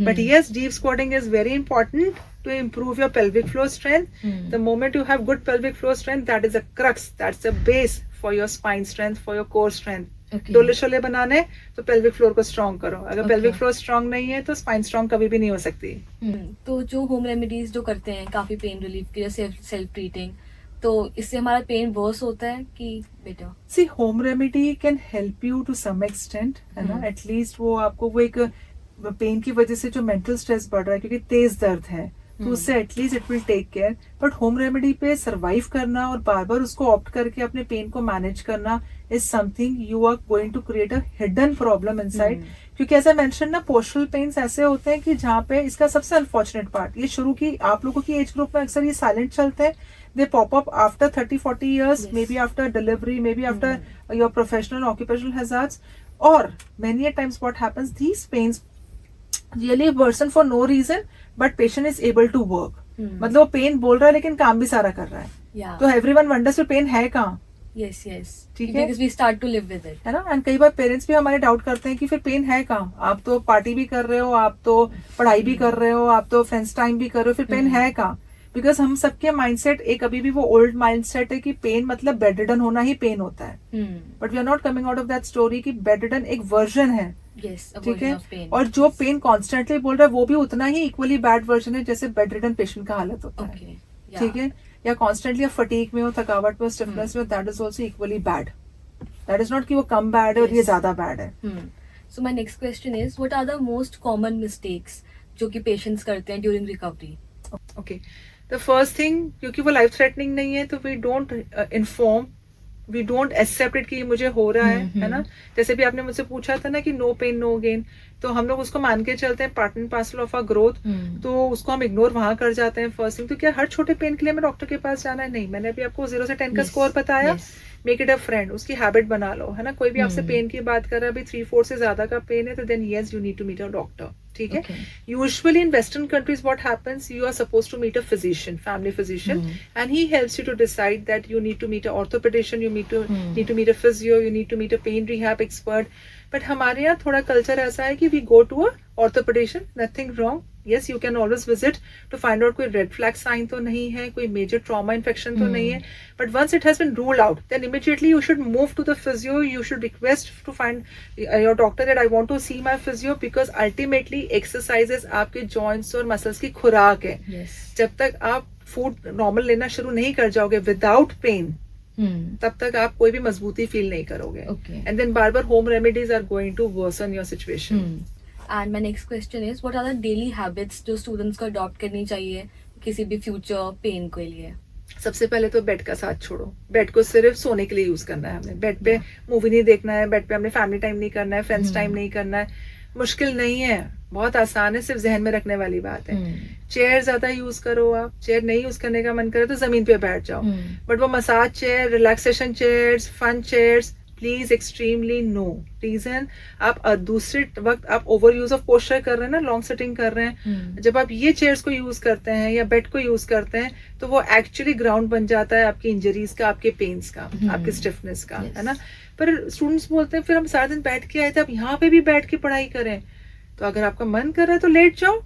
But yes, deep squatting is very important to improve your pelvic floor strength. The moment you have good pelvic floor strength, that is a crux, that's a base for your spine strength, for your core strength. डोले शोले बनाने तो pelvic floor को strong करो. अगर pelvic floor strong नहीं है तो spine strong कभी भी नहीं हो सकती. तो जो होम रेमेडीज जो करते हैं काफी पेन रिलीफ के लिए, सेल्फ ट्रीटिंग, तो इससे हमारा पेन वर्स होता है कि better? See, home remedy can help you to some extent, है ना. एटलीस्ट वो आपको वो एक पेन की वजह से जो मेंटल स्ट्रेस बढ़ रहा है क्योंकि तेज दर्द है, तो उससे at least it will take care. But home remedy पे सरवाइव करना और बार बार उसको ऑप्ट करके अपने पेन को मैनेज करना is something you are going to create a hidden problem inside. क्योंकि ऐसा मेंशन ना, पोस्टरल पेन्स ऐसे होते हैं कि जहाँ पे इसका सबसे अनफॉर्चुनेट पार्ट, ये शुरू की आप लोगों की एज ग्रुप में अक्सर ये साइलेंट चलते हैं. They pop up after 30-40 years, maybe after delivery, maybe after your professional occupational hazards, or many a times what happens, these pains really worsen for no reason, but patient is able to work. मतलब वो pen बोल रहा है लेकिन काम भी सारा कर रहा है. तो everyone wonders वो पेन है कहाँ. यस यस, ठीक है, because we start to live with it, है ना. एंड कई बार पेरेंट्स भी हमारे डाउट करते हैं कि फिर पेन है कहाँ. आप तो पार्टी भी कर रहे हो, आप तो पढ़ाई भी कर रहे हो, आप तो फ्रेंड्स टाइम भी कर रहे हो, फिर पेन है कहाँ. बिकॉज हम सबके माइंडसेट एक अभी भी वो ओल्ड माइंडसेट है कि पेन मतलब बेड रिडन होना ही पेन होता है. But we are not coming out of that story कि बेड रिडन एक वर्जन है. ठीक है, और जो पेन कॉन्स्टेंटली बोल रहा है वो भी उतना ही इक्वली बैड वर्जन है जैसे बेड रिडन पेशेंट का हालत होता है. ठीक है, या कॉन्स्टेंटली फटीक में हो, थकावट में, स्टिफनेस में, that is also equally bad. That is not कि वो कम बैड है और ये ज्यादा बैड है. So my next question is, what are the most common mistakes जो कि पेशेंट्स करते हैं during recovery? Okay, the first thing, क्योंकि वो लाइफ थ्रेटनिंग नहीं है तो we don't inform, we don't accept it कि ये मुझे हो रहा है ना. जैसे भी आपने मुझसे पूछा था ना कि नो पेन नो गेन, तो हम लोग उसको मान के चलते हैं part and parcel of our growth. तो उसको हम इग्नोर वहां कर जाते हैं. फर्स्ट थिंग तो क्या हर छोटे पेन के लिए हमें डॉक्टर के पास जाना है? नहीं. मैंने अभी आपको 0 से 10 का स्कोर बताया. मेक इट अ फ्रेंड, उसकी हैबिट बना लो, है ना. कोई भी आपसे पेन की बात कर रहा है, अभी 3-4 से ज्यादा का पेन है, तो then yes you need to meet a doctor. ठीक है. Usually in western countries what happens, you are suppose to meet a physician, family physician, and he helps you to decide that you need to meet a orthopedician, you need to meet a physio, you need to meet a pain rehab expert. But हमारे यहाँ थोड़ा culture ऐसा है कि we go to a orthopedician, nothing wrong. Yes, you can always visit to find out कोई red flag sign तो नहीं है, कोई major trauma infection तो नहीं है. But once it has been ruled out, then immediately you should move to the physio. You should request to find your doctor that I want to see my physio, because ultimately exercises आपके joints और muscles की खुराक है. जब तक आप food normal लेना शुरू नहीं कर जाओगे without pain, तब तक आप कोई भी मजबूती फील नहीं करोगे. And then बार बार home remedies are going to worsen your situation. And my next question is, what are the daily habits जो स्टूडेंट्स को अडॉप्ट करनी चाहिए किसी भी फ्यूचर पेन के लिए? सबसे पहले तो बेड का साथ छोड़ो. बेड को सिर्फ सोने के लिए यूज करना है. हमने बेड पे मूवी नहीं देखना है, बेड पे हमने फैमिली टाइम नहीं करना है, फ्रेंड्स टाइम नहीं करना है. मुश्किल नहीं है, बहुत आसान है, सिर्फ जहन में रखने वाली बात है. चेयर ज्यादा यूज करो. आप चेयर नहीं यूज करने का मन करे तो जमीन पे बैठ जाओ. बट वो massage chair, relaxation chairs, fun chairs, please extremely no. Reason, आप दूसरे वक्त आप ओवर यूज ऑफ पोस्चर कर रहे हैं ना, लॉन्ग सिटिंग कर रहे हैं. जब आप ये चेयर्स को यूज करते हैं या बेड को यूज करते हैं तो वो एक्चुअली ग्राउंड बन जाता है आपकी इंजरीज का, आपके पेन्स का, आपके स्टिफनेस का, है ना. पर स्टूडेंट्स बोलते हैं फिर हम सारा दिन बैठ के आए थे, अब यहाँ पे भी बैठ के पढ़ाई करें. तो अगर आपका मन कर रहा है तो लेट जाओ.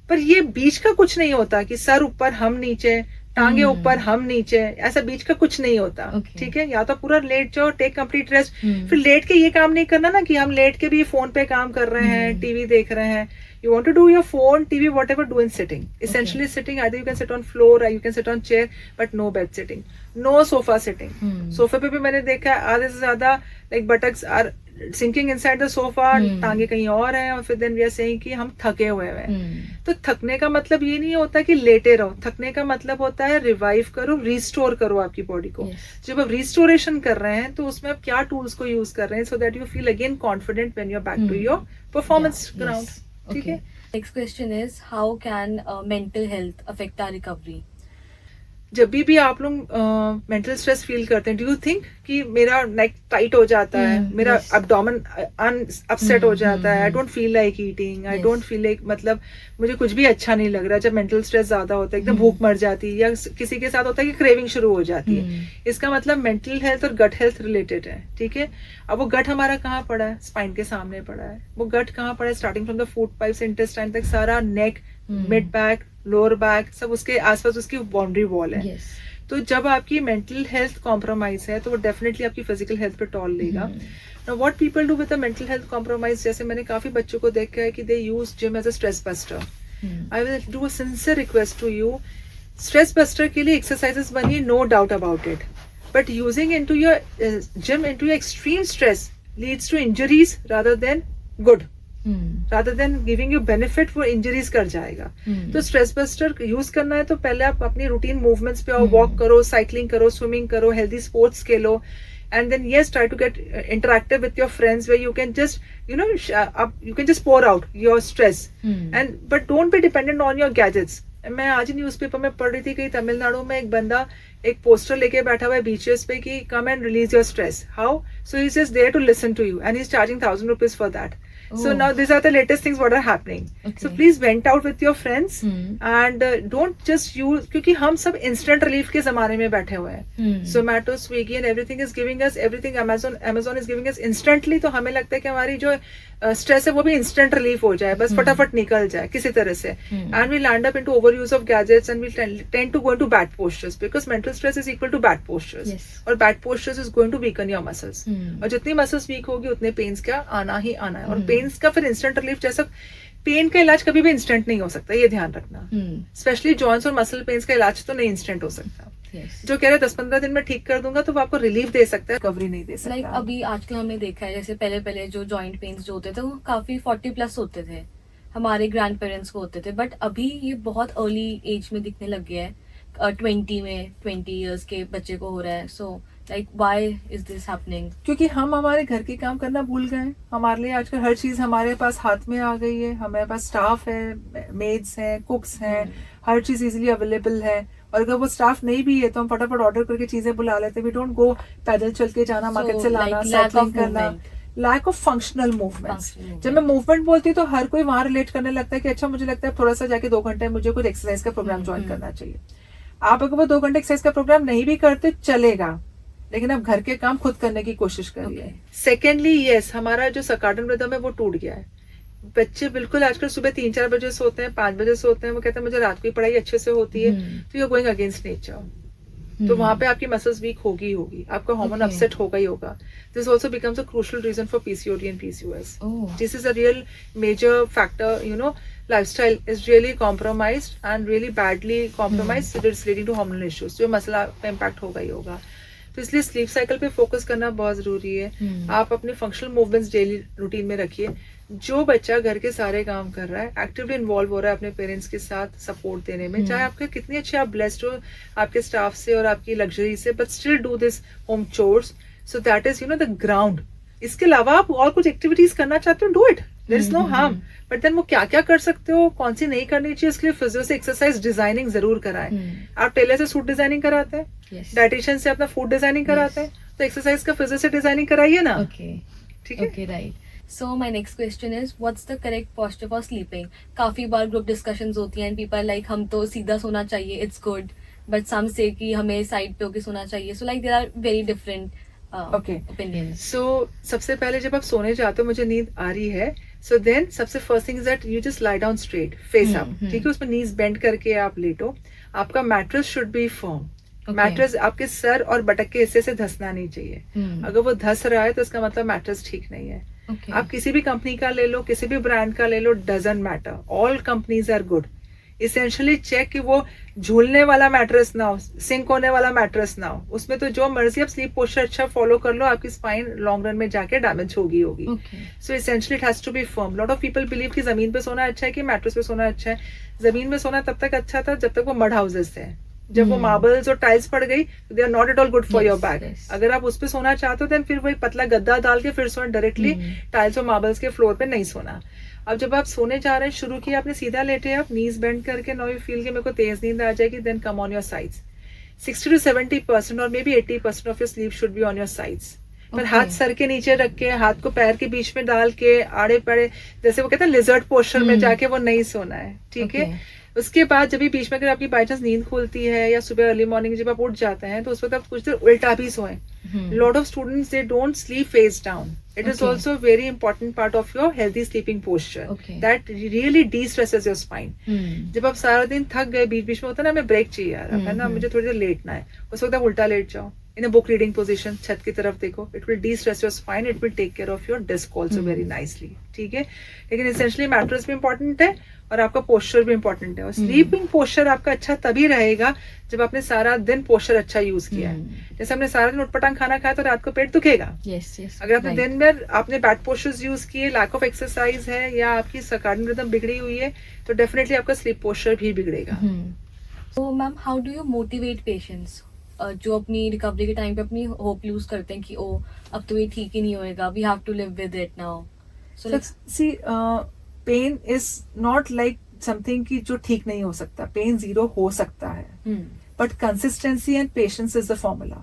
पर ये बीच का कुछ नहीं होता कि सर ऊपर हम नीचे, टांगे ऊपर हम नीचे, ऐसा बीच का कुछ नहीं होता. ठीक है, या तो पूरा लेट जाओ, टेक कंप्लीट रेस्ट. फिर लेट के ये काम नहीं करना ना कि हम लेट के भी फोन पे काम कर रहे हैं, टीवी देख रहे हैं. You want to do your phone, TV, whatever, do in sitting. Essentially sitting, either you can sit on floor or you can sit on chair, but no bed sitting. No sofa sitting. सोफे पे भी मैंने देखा है आधे से ज्यादा like buttocks are sinking inside the sofa, टांगे कहीं और हैं, और फिर then we are saying कि हम थके हुए हैं. तो थकने का मतलब ये नहीं होता कि लेटे रहो. थकने का मतलब होता है रिवाइव करो, रिस्टोर करो आपकी बॉडी को. जब आप रिस्टोरेशन कर रहे हैं तो उसमें आप क्या टूल्स को यूज कर रहे हैं, so that you feel again confident when you're back to your performance ground. ठीक है. Next question is, how can mental health affect our recovery? जब भी आप लोग मेंटल स्ट्रेस फील करते हैं, डू यू थिंक कि मेरा नेक टाइट हो जाता है, मेरा yes. एब्डोमेन अपसेट हो जाता है, आई hmm. Don't feel like eating, I Yes. Don't feel like, मतलब मुझे कुछ भी अच्छा नहीं लग रहा. जब मेंटल स्ट्रेस ज्यादा होता है, एकदम भूख मर जाती है, या किसी के साथ होता है कि क्रेविंग शुरू हो जाती है. इसका मतलब मेंटल हेल्थ और गट हेल्थ रिलेटेड है. ठीक है. अब वो गट हमारा कहाँ पड़ा है? स्पाइन के सामने पड़ा है. वो गट कहाँ पड़ा है? Starting from the food pipe से इंटेस्टाइन तक सारा नेक, मिड बैक, लोअर बैक, सब उसके आसपास उसकी बाउंड्री वॉल है. yes. तो जब आपकी मेंटल हेल्थ कॉम्प्रोमाइज है तो वो डेफिनेटली आपकी फिजिकल हेल्थ पे टॉल लेगा. Now what people do with the mental health compromise, जैसे मैंने काफी बच्चों को देखा है कि they use gym as a stress buster. I will do a sincere request to you, stress buster के लिए एक्सरसाइजेस बनिए, no doubt about it, but using into your gym into your extreme stress leads to injuries rather than good. rather than giving you benefit, वो injuries कर जाएगा. तो stress buster use करना है तो पहले आप अपनी रूटीन मूवमेंट्स पे आओ, वॉक करो, साइकिलिंग करो, स्विमिंग करो, healthy sports Khelo, and then yes, try to get interactive with your friends where you can just you can just pour out your stress, and but don't be dependent on your gadgets. मैं आज ही newspaper में पढ़ रही थी कि तमिलनाडु में एक बंदा एक पोस्टर लेके बैठा हुआ है बीचेस पे कि come and release your stress. How? So he is just there to listen to you and he's charging 1,000 rupees for that. So now these are the latest things what are happening. Okay. So please vent out with your friends and don't just use, क्योंकि हम सब instant relief के जमाने में बैठे हुए हैं. Zomato, Swiggy and everything is giving us everything. Amazon is giving us instantly. तो हमें लगता है कि हमारी जो स्ट्रेस है वो भी इंस्टेंट रिलीफ हो जाए, बस फटाफट निकल जाए किसी तरह से. And we land up into over use of gadgets and we tend to go into bad postures, because mental stress is equal to bad postures, और bad postures is going to weaken your muscles. और जितनी muscles weak होगी उतने pens क्या आना ही आना है. और पेन्स का फिर इंस्टेंट रिलीफ, जैसा पेन का इलाज कभी भी इंस्टेंट नहीं हो सकता, ये ध्यान रखना. स्पेशली जॉइंट्स और मसल पेन्स का इलाज तो नहीं इंस्टेंट हो सकता. Yes. जो कह रहे 10-15 दिन में ठीक कर दूंगा तो वो आपको रिलीफ दे सकता है, रिकवरी नहीं दे सकता. अभी आजकल हमने देखा है, जैसे पहले जो जॉइंट पेन्स जो होते थे वो काफी 40+ होते थे, हमारे ग्रैंड पेरेंट्स को होते थे, बट अभी ये बहुत अर्ली एज में दिखने लग गया है. 20 इयर्स के बच्चे को हो रहा है. So like why is this happening? क्योंकि हम हमारे घर के काम करना भूल गए. हमारे लिए आजकल हर चीज हमारे पास हाथ में आ गई है. हमारे पास स्टाफ है, मेड्स हैं, कुक्स हैं, हर चीज इजीली अवेलेबल है. और अगर वो स्टाफ नहीं भी है तो हम फटाफट ऑर्डर करके चीजें बुला लेते. वी डोंट गो पैदल चल के जाना, मार्केट से लाना, साइकिलिंग करना. Lack of functional movements. जब मैं मूवमेंट बोलती हूँ तो हर कोई वहां रिलेट करने लगता है कि अच्छा मुझे लगता है थोड़ा सा जाके 2 घंटे मुझे कुछ एक्सरसाइज का प्रोग्राम ज्वाइन करना चाहिए. आप अगर वो 2 घंटे एक्सरसाइज का प्रोग्राम नहीं भी करते चलेगा, लेकिन आप घर के काम खुद करने की कोशिश करिए. सेकेंडली यस, हमारा जो सर्काडियन रिदम है वो टूट गया है. बच्चे बिल्कुल आजकल सुबह 3-4 बजे सोते हैं, 5 बजे सोते हैं. वो कहते हैं मुझे रात की पढ़ाई अच्छे से होती है. तो you are going against nature. तो वहां पे आपकी मसल्स वीक होगी आपका हार्मोन अपसेट होगा ही होगा. This also becomes a crucial reason for PCOD and PCOS. This is a real major factor. Lifestyle is really compromised and really badly compromised. It's leading to hormonal issues. जो मसला पे impact होगा ही होगा. तो इसलिए स्लीप साइकिल पे focus करना बहुत जरूरी है. आप अपने फंक्शनल मूवमेंट्स डेली रूटीन में रखिए. जो बच्चा घर के सारे काम कर रहा है, एक्टिवली इन्वॉल्व हो रहा है अपने पेरेंट्स के साथ सपोर्ट देने में, चाहे आपके कितनी अच्छे आप ब्लेस्ड हो आपके स्टाफ से और आपकी लग्जरी से, but still do this home chores. So that is the ground. इसके अलावा आप और कुछ एक्टिविटीज करना चाहते हो, do it. There is no harm. But then वो क्या क्या कर सकते हो, कौन सी नहीं करनी चाहिए, इसके लिए फिजियो से एक्सरसाइज डिजाइनिंग जरूर कराएं. आप टेलर से सूट डिजाइनिंग कराते हैं, डाइटिशियन से अपना फूड डिजाइनिंग कराते हैं, तो एक्सरसाइज का फिजियो से डिजाइनिंग कराइए ना. ठीक है. Okay, right. So my next question is what's the correct posture for sleeping? काफी बार ग्रुप डिस्कशंस होती हैं, पीपल लाइक हम तो सीधा सोना चाहिए, इट्स गुड, बट सम से कि हमें साइड पे होके सोना चाहिए. So like there are very different opinions. So सबसे पहले जब आप सोने जाते हो, मुझे नींद आ रही है, सो देन सबसे first thing is that you just lie down straight, face up. ठीक है. उसमें नीज बेंड करके आप लेटो. आपका mattress should be firm. Mattress आपके सर और बटक के हिस्से से धंसना नहीं चाहिए. अगर वो धंस रहा है तो इसका मतलब मैट्रेस ठीक नहीं है. आप किसी भी कंपनी का ले लो, किसी भी ब्रांड का ले लो, doesn't matter. All companies are good. Essentially check कि वो झूलने वाला मैट्रेस ना हो, सिंक होने वाला मैट्रेस ना हो. उसमें तो जो मर्जी आप स्लीप पोस्चर अच्छा फॉलो कर लो, आपकी स्पाइन लॉन्ग रन में जाके डैमेज होगी. So essentially it has to be firm. Lot of people believe कि जमीन पे सोना अच्छा है कि मैट्रेस पे सोना अच्छा है. जमीन में सोना तब तक अच्छा था जब तक वो मड हाउसेस थे. जब वो मार्बल्स और टाइल्स पड़ गई, they are not at all good for your back. अगर आप उस पे सोना चाहते हो देन फिर वही पतला गद्दा डाल के फिर सोना, डायरेक्टली टाइल्स और मार्बल्स के फ्लोर पे नहीं सोना. अब जब आप सोने जा रहे हैं, शुरू किया आपने सीधा लेटे, आप नीज बेंड करके, नाउ यू फील कि मेरे को तेज नींद आ जाएगी, then come on your sides. 60 to 70% और maybe 80% of your sleep should be on your sides. पर Okay. हाथ सर के नीचे रख के, हाथ को पैर के बीच में डाल के, आड़े पड़े, जैसे वो कहते हैं लिजर्ड पोस्चर में जाके वो नहीं सोना है, ठीक है। उसके बाद जब भी बीच में अगर आपकी बाई चांस नींद खुलती है या सुबह अर्ली मॉर्निंग जब आप उठ जाते हैं तो उस वक्त आप कुछ देर उल्टा भी सोएं। Lot of students they don't sleep face down. It is also very important part of your healthy sleeping posture that really destresses your spine. जब आप सारा दिन थक गए, बीच बीच में होता है ना हमें ब्रेक चाहिए यार, है ना, मुझे थोड़ी देर लेटना है, उस वक्त आप उल्टा लेट जाओ in a book reading position, छत की तरफ देखो, it will de-stress your spine, it will take care of your disc also very nicely, ठीक है। लेकिन essentially mattress भी important है और आपका पोस्चर भी important है, और स्लीपिंग पोस्चर आपका अच्छा तभी रहेगा जब आपने सारा दिन पोस्चर अच्छा यूज किया है। जैसे हमने सारा दिन उटपटांग खाना खाया तो रात को पेट दुखेगा। अगर आपने दिन में आपने बैड पोस्चर्स यूज किए, लैक ऑफ एक्सरसाइज है या आपकी सर्कैडियन रिदम बिगड़ी हुई है तो डेफिनेटली आपका स्लीप पोस्चर भी बिगड़ेगा। तो ma'am how do you motivate patients जो अपनी रिकवरी के टाइम पे अपनी होप लूज करते हैं कि ओ अब तो ये ठीक ही नहीं होएगा, we have to live with it now. So see pain is not like something की जो ठीक नहीं हो सकता, पेन जीरो हो सकता है, but consistency and patience is the formula.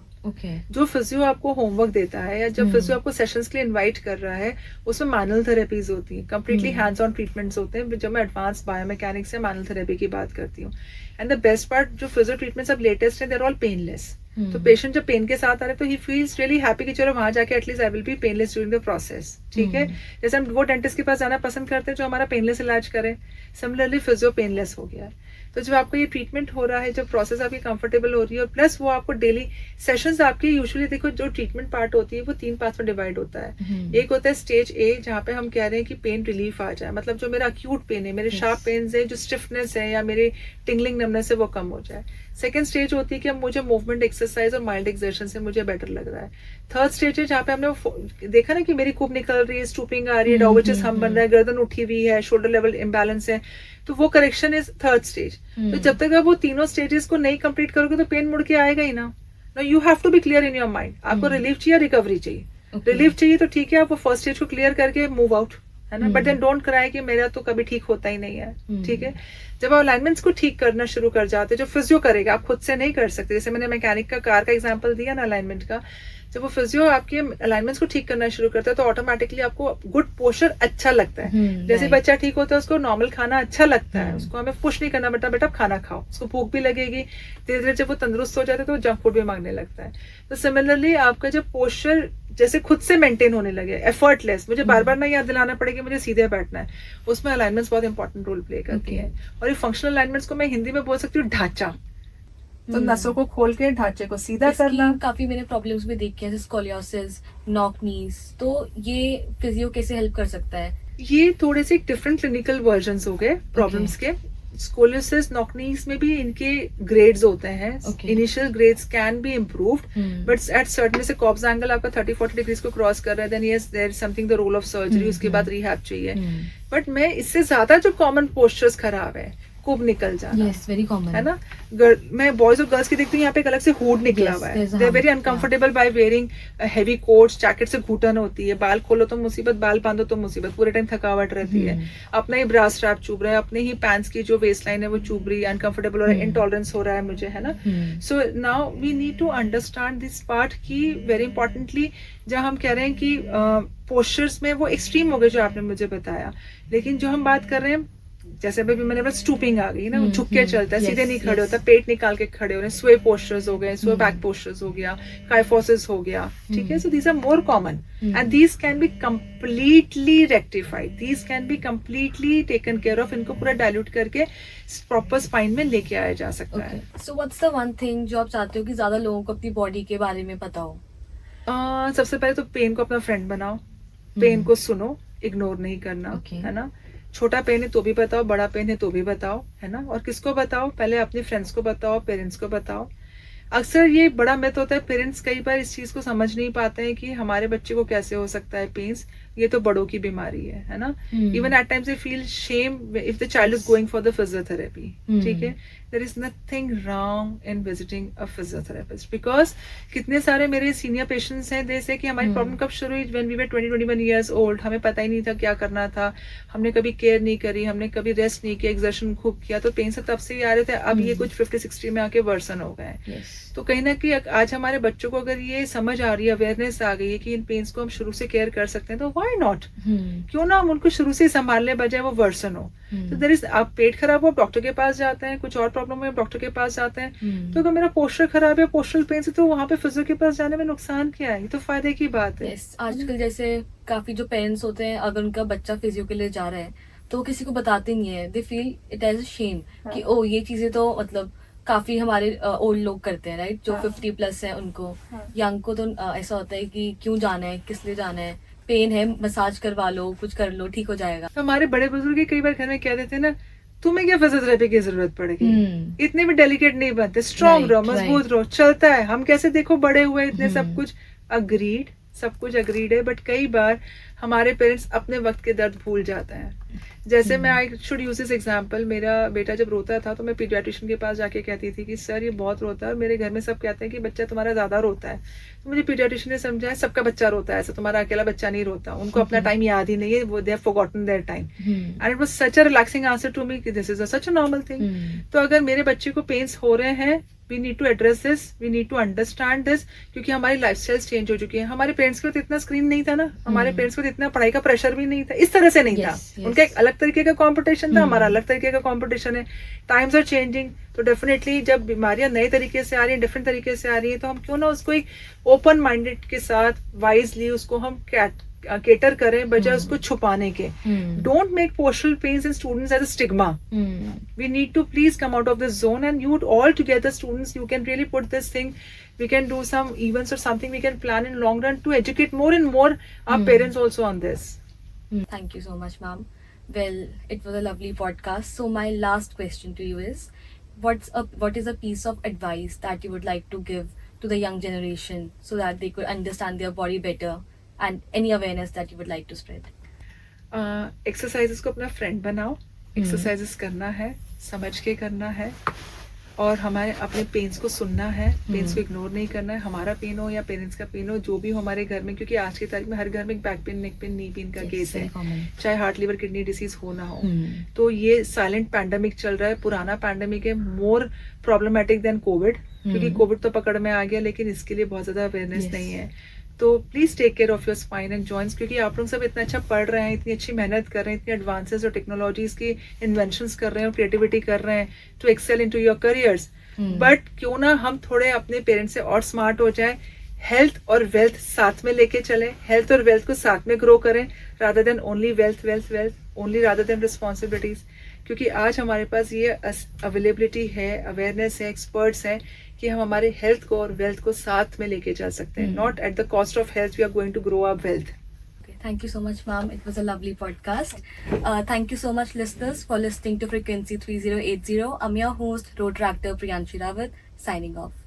जो फिजियो आपको होमवर्क देता है या जब फिजियो आपको सेशंस के लिए इनवाइट कर रहा है उसमें मैनुअल थेरेपीज होती हैं, कंप्लीटली हैंड्स ऑन ट्रीटमेंट्स होते हैं। जब मैं एडवांस बायोमैकेनिक्स या मैनुअल थेरेपी की बात करती हूँ, एंड द बेस्ट पार्ट जो फिजियो ट्रीटमेंट्स अब लेटेस्ट हैं, दे आर ऑल पेनलेस। तो पेशेंट जब पेन के साथ आ रहे हैं तो ही फील्स रियली हैप्पी कि चलो वहां जाके at least I will be painless during the process, ठीक है। जैसे हम वो डेंटिस्ट के पास जाना पसंद करते हैं जो हमारा पेनलेस इलाज करे, सिमिलरली फिजियो पेनलेस हो गया है। तो जब आपको ये ट्रीटमेंट हो रहा है, जब प्रोसेस आपकी कंफर्टेबल हो रही है और प्लस वो आपको डेली सेशंस आपके यूजुअली देखो जो ट्रीटमेंट पार्ट होती है वो 3 पार्ट्स में डिवाइड होता है। एक होता है स्टेज ए जहाँ पे हम कह रहे हैं कि पेन रिलीफ आ जाए, मतलब जो मेरा अक्यूट पेन है, मेरे शार्प पेन्स है, जो स्टिफनेस है या मेरे टिंगलिंग नमनेस है वो कम हो जाए। सेकंड स्टेज होती है कि अब मुझे मूवमेंट एक्सरसाइज और माइल्ड एक्सर्शन से मुझे बेटर लग रहा है। थर्ड स्टेज है जहाँ पे हमने देखा ना कि मेरी कूप निकल रही है, स्टूपिंग आ रही है, डॉगचिस हम बन रहा है, गर्दन उठी हुई है, शोल्डर लेवल इम्बैलेंस है, तो वो करेक्शन इज थर्ड स्टेज। तो जब तक आप वो तीनों स्टेजेस को नहीं कंप्लीट करोगे तो पेन मुड़ के आएगा ही ना। You have to be clear in your mind, आपको रिलीफ चाहिए, रिकवरी चाहिए। रिलीफ चाहिए तो ठीक है, आप वो फर्स्ट स्टेज को क्लियर करके मूव आउट, है ना, बट देन डोंट क्राई कि मेरा तो कभी ठीक होता ही नहीं है, ठीक है। जब आप अलाइनमेंट्स को ठीक करना शुरू कर जाते, जो फिजियो करेगा, आप खुद से नहीं कर सकते। जैसे मैंने मैकेनिक का कार का एग्जांपल दिया ना अलाइनमेंट का, जब वो फिजियो आपके अलाइनमेंट्स को ठीक करना शुरू करता है तो ऑटोमेटिकली आपको गुड पोस्चर अच्छा लगता है। जैसे बच्चा ठीक होता है उसको नॉर्मल खाना अच्छा लगता है, उसको हमें पुश नहीं करना, बेटा बेटा खाना खाओ, उसको भूख भी लगेगी। धीरे धीरे जब वो तंदुरुस्त हो जाता है तो वो जंक फूड भी मांगने लगता है। तो सिमिलरली आपका जब पोस्चर जैसे खुद से मेंटेन होने लगे, एफर्टलेस, मुझे बार बार ना याद दिलाना पड़ेगा मुझे सीधे बैठना है, उसमें अलाइनमेंट्स बहुत इंपॉर्टेंट रोल प्ले करती है। और ये फंक्शनल अलाइनमेंट्स को मैं हिंदी में बोल सकती हूँ ढांचा, तो नसों को खोल के ढांचे को सीधा करना। काफी मैंने प्रॉब्लम्स भी देखी है, जैसे स्कोलियोसिस, नॉक नीज, तो ये फिजियो कैसे हेल्प कर सकता है? ये थोड़े से डिफरेंट क्लिनिकल वर्जन्स हो गए प्रॉब्लम्स के। स्कोलियोसिस, नॉक नीज में भी इनके ग्रेड्स होते हैं। Initial grades can be improved, but at certain से कॉब्स एंगल आपका 30-40 डिग्रीज को क्रॉस कर रहा है, then yes there is something the role of surgery, उसके बाद रिहैब चाहिए। बट मैं इससे ज्यादा जो कॉमन पोस्चर्स खराब है, खूब निकल जाना, वेरी कॉमन है ना। मैं बॉयज और गर्ल्स की देखती हूँ, यहाँ पे एक अलग से हुड निकला हुआ है, they are very uncomfortable by wearing heavy coats, jacket से घुटन होती है, बाल खोलो तो मुसीबत, बाल बांधो तो मुसीबत, पूरे टाइम थकावट रहती है, अपना ही ब्रा स्ट्रैप चुभ रहा है, अपने ही पैंट्स की जो वेस्ट लाइन है वो चुभ रही है, अनकंफर्टेबल हो रहा है, इंटॉलरेंस हो रहा है मुझे, है ना। So now we need to understand this part की वेरी इंपॉर्टेंटली, जहाँ हम कह रहे हैं कि पोस्चर्स में वो एक्सट्रीम हो गए जो आपने मुझे बताया, लेकिन जो हम बात कर रहे हैं जैसे अभी मैंने बोला स्टूपिंग आ गई ना, झुक के चलता है, सीधे नहीं खड़े होता, पेट निकाल के खड़े हो रहे हैं, स्वे पोस्चर्स हो गए, स्वे बैक पोस्चर्स हो गया, काइफोसिस हो गया, ठीक है। So these are more common and these can be completely rectified, these can be completely taken care of. इनको पूरा डाइल्यूट करके प्रॉपर स्पाइन में लेके आया जा सकता है। So what's the one thing जो आप चाहते हो कि ज्यादा लोगों को अपनी बॉडी के बारे में पता हो? सबसे पहले तो पेन को अपना फ्रेंड बनाओ, पेन को सुनो, इग्नोर नहीं करना, है ना। छोटा पेन है तो भी बताओ, बड़ा पेन है तो भी बताओ, है ना। और किसको बताओ? पहले अपने फ्रेंड्स को बताओ, पेरेंट्स को बताओ। अक्सर ये बड़ा मिथ होता है, पेरेंट्स कई बार इस चीज को समझ नहीं पाते हैं कि हमारे बच्चे को कैसे हो सकता है पेन्स, ये तो बड़ों की बीमारी है ना। Even at times they feel shame if the child is going for the physiotherapy, ठीक है। There is nothing wrong in visiting a physiotherapist, because कितने सारे मेरे सीनियर पेशेंट्स हैं जैसे कि हमारी प्रॉब्लम कब शुरू हुई, when we were 20-21 years old, हमें पता ही नहीं था क्या करना था, हमने कभी केयर नहीं करी, हमने कभी रेस्ट नहीं किया, एक्सर्शन खूब किया, तो पेन से तब से ही आ रहे थे। अब ये कुछ 50-60 में आके वर्सन हो गए। तो कहीं ना कहीं आज हमारे बच्चों को अगर ये समझ आ रही है, अवेयरनेस आ गई है कि इन पेन्स को हम शुरू से केयर कर सकते हैं, तो व्हाई नॉट, क्यों ना हम उनको शुरू से संभालने बजाय वो वर्सन हो। तो देयर इज, आप पेट खराब हो आप डॉक्टर के पास जाते हैं, कुछ और प्रॉब्लम है आप डॉक्टर के पास जाते हैं। तो अगर मेरा पोस्चर खराब है, पोस्चरल पेन है, तो वहाँ पे फिजियो के पास जाने में नुकसान क्या है, ये तो फायदे की बात है। Yes, आजकल जैसे काफी जो पेरेंट्स होते हैं, अगर उनका बच्चा फिजियो के लिए जा रहा है तो वो किसी को बताते नहीं है, they feel it as a shame कि ओ ये चीजें तो मतलब काफी हमारे ओल्ड लोग करते हैं, राइट, जो 50+ है उनको। यंग को तो ऐसा होता है कि क्यों जाना है, किस लिए जाना है, पेन है मसाज करवा लो, कुछ कर लो, ठीक हो जाएगा। तो हमारे बड़े बुजुर्ग कई बार घर में कह देते हैं ना, तुम्हें क्या फिजियोथेरेपी की जरूरत पड़ेगी, इतने भी डेलिकेट नहीं बनते, स्ट्रांग रहो, मजबूत रहो, चलता है, हम कैसे देखो बड़े हुए इतने सब कुछ। अग्रीड, सब कुछ अग्रीड है, बट कई बार हमारे पेरेंट्स अपने वक्त के दर्द भूल जाते हैं। जैसे मैं I should use this example, मेरा बेटा जब रोता था तो मैं पीडियाट्रिशियन के पास जाके कहती थी कि सर ये बहुत रोता है, और मेरे घर में सब कहते हैं कि बच्चा तुम्हारा ज्यादा रोता है। तो मुझे पीडियाट्रिशियन ने समझाया सबका बच्चा रोता है, ऐसा तुम्हारा अकेला बच्चा नहीं रोता, उनको अपना टाइम याद ही नहीं है, वो they have forgotten their time. And it was such a relaxing answer to me कि this is such a normal thing. तो अगर मेरे बच्चे को पेन्स हो रहे हैं, we need to address this, we need to understand this, क्योंकि हमारी लाइफस्टाइल चेंज हो चुकी है। हमारे पेरेंट्स को तो इतना स्क्रीन नहीं था ना, हमारे पेरेंट्स को तो इतना पढ़ाई का प्रेशर भी नहीं था, इस तरह से नहीं था। उनका एक अलग तरीके का कंपटीशन था, हमारा अलग तरीके का कंपटीशन है। टाइम्स आर चेंजिंग, तो डेफिनेटली जब बीमारियां नए तरीके से आ रही हैं, डिफरेंट तरीके से आ रही है, तो हम क्यों ना उसको एक ओपन माइंडेड के साथ वाइजली उसको हम केटर करें, बजाय उसको छुपाने के। Don't make postural pains in students as a stigma. We need to please come out of this zone, and you all together students, you can really put this thing, we can do some events or something, we can plan in long run to educate more and more our parents also on this. Thank you so much, ma'am. Well, it was a lovely podcast. So my last question to you is, what is a piece of advice that you would like to give to the young generation so that they could understand their body better, and any awareness that you would like to spread? Exercises को अपना friend बनाओ, exercises करना है, समझ के करना है, और हमारे अपने पेन्स को सुनना है, पेन्स को इग्नोर नहीं करना है। हमारा पेन हो या पेरेंट्स का पेन हो, जो भी हो हमारे घर में, क्योंकि आज की तारीख में हर घर में एक back pain, neck pain, knee pain का केस है, चाहे हार्ट लिवर किडनी डिसीज हो ना हो। तो ये साइलेंट पैंडेमिक चल रहा है, पुराना पैंडेमिक है, मोर प्रॉब्लमेटिक देन कोविड, क्योंकि कोविड तो पकड़ में आ गया, लेकिन इसके लिए बहुत ज्यादा अवेयरनेस नहीं है। तो please take care of your spine and joints, क्योंकि आप लोग सब इतना अच्छा पढ़ रहे हैं, इतनी अच्छी मेहनत कर रहे हैं, इतनी एडवांसेस और टेक्नोलॉजीज की इन्वेंशंस कर रहे हैं और क्रिएटिविटी कर रहे हैं to excel into your careers. But क्यों ना हम थोड़े अपने पेरेंट्स से और स्मार्ट हो जाए, हेल्थ और वेल्थ साथ में लेके चलें, हेल्थ और वेल्थ को साथ में ग्रो करें, rather than only wealth wealth wealth, only rather than responsibilities. क्योंकि आज हमारे पास ये अवेलेबिलिटी है, अवेयरनेस है, एक्सपर्ट्स हैं कि हम हमारे हेल्थ को और वेल्थ को साथ में लेके चल सकते हैं। Not at the cost of health we are going to grow up wealth. Thank you so much, ma'am. It was a lovely podcast. Thank you so much, listeners, for listening to Frequency 3080. I'm your host, Road Tractor Priyanshi Rawat, signing off.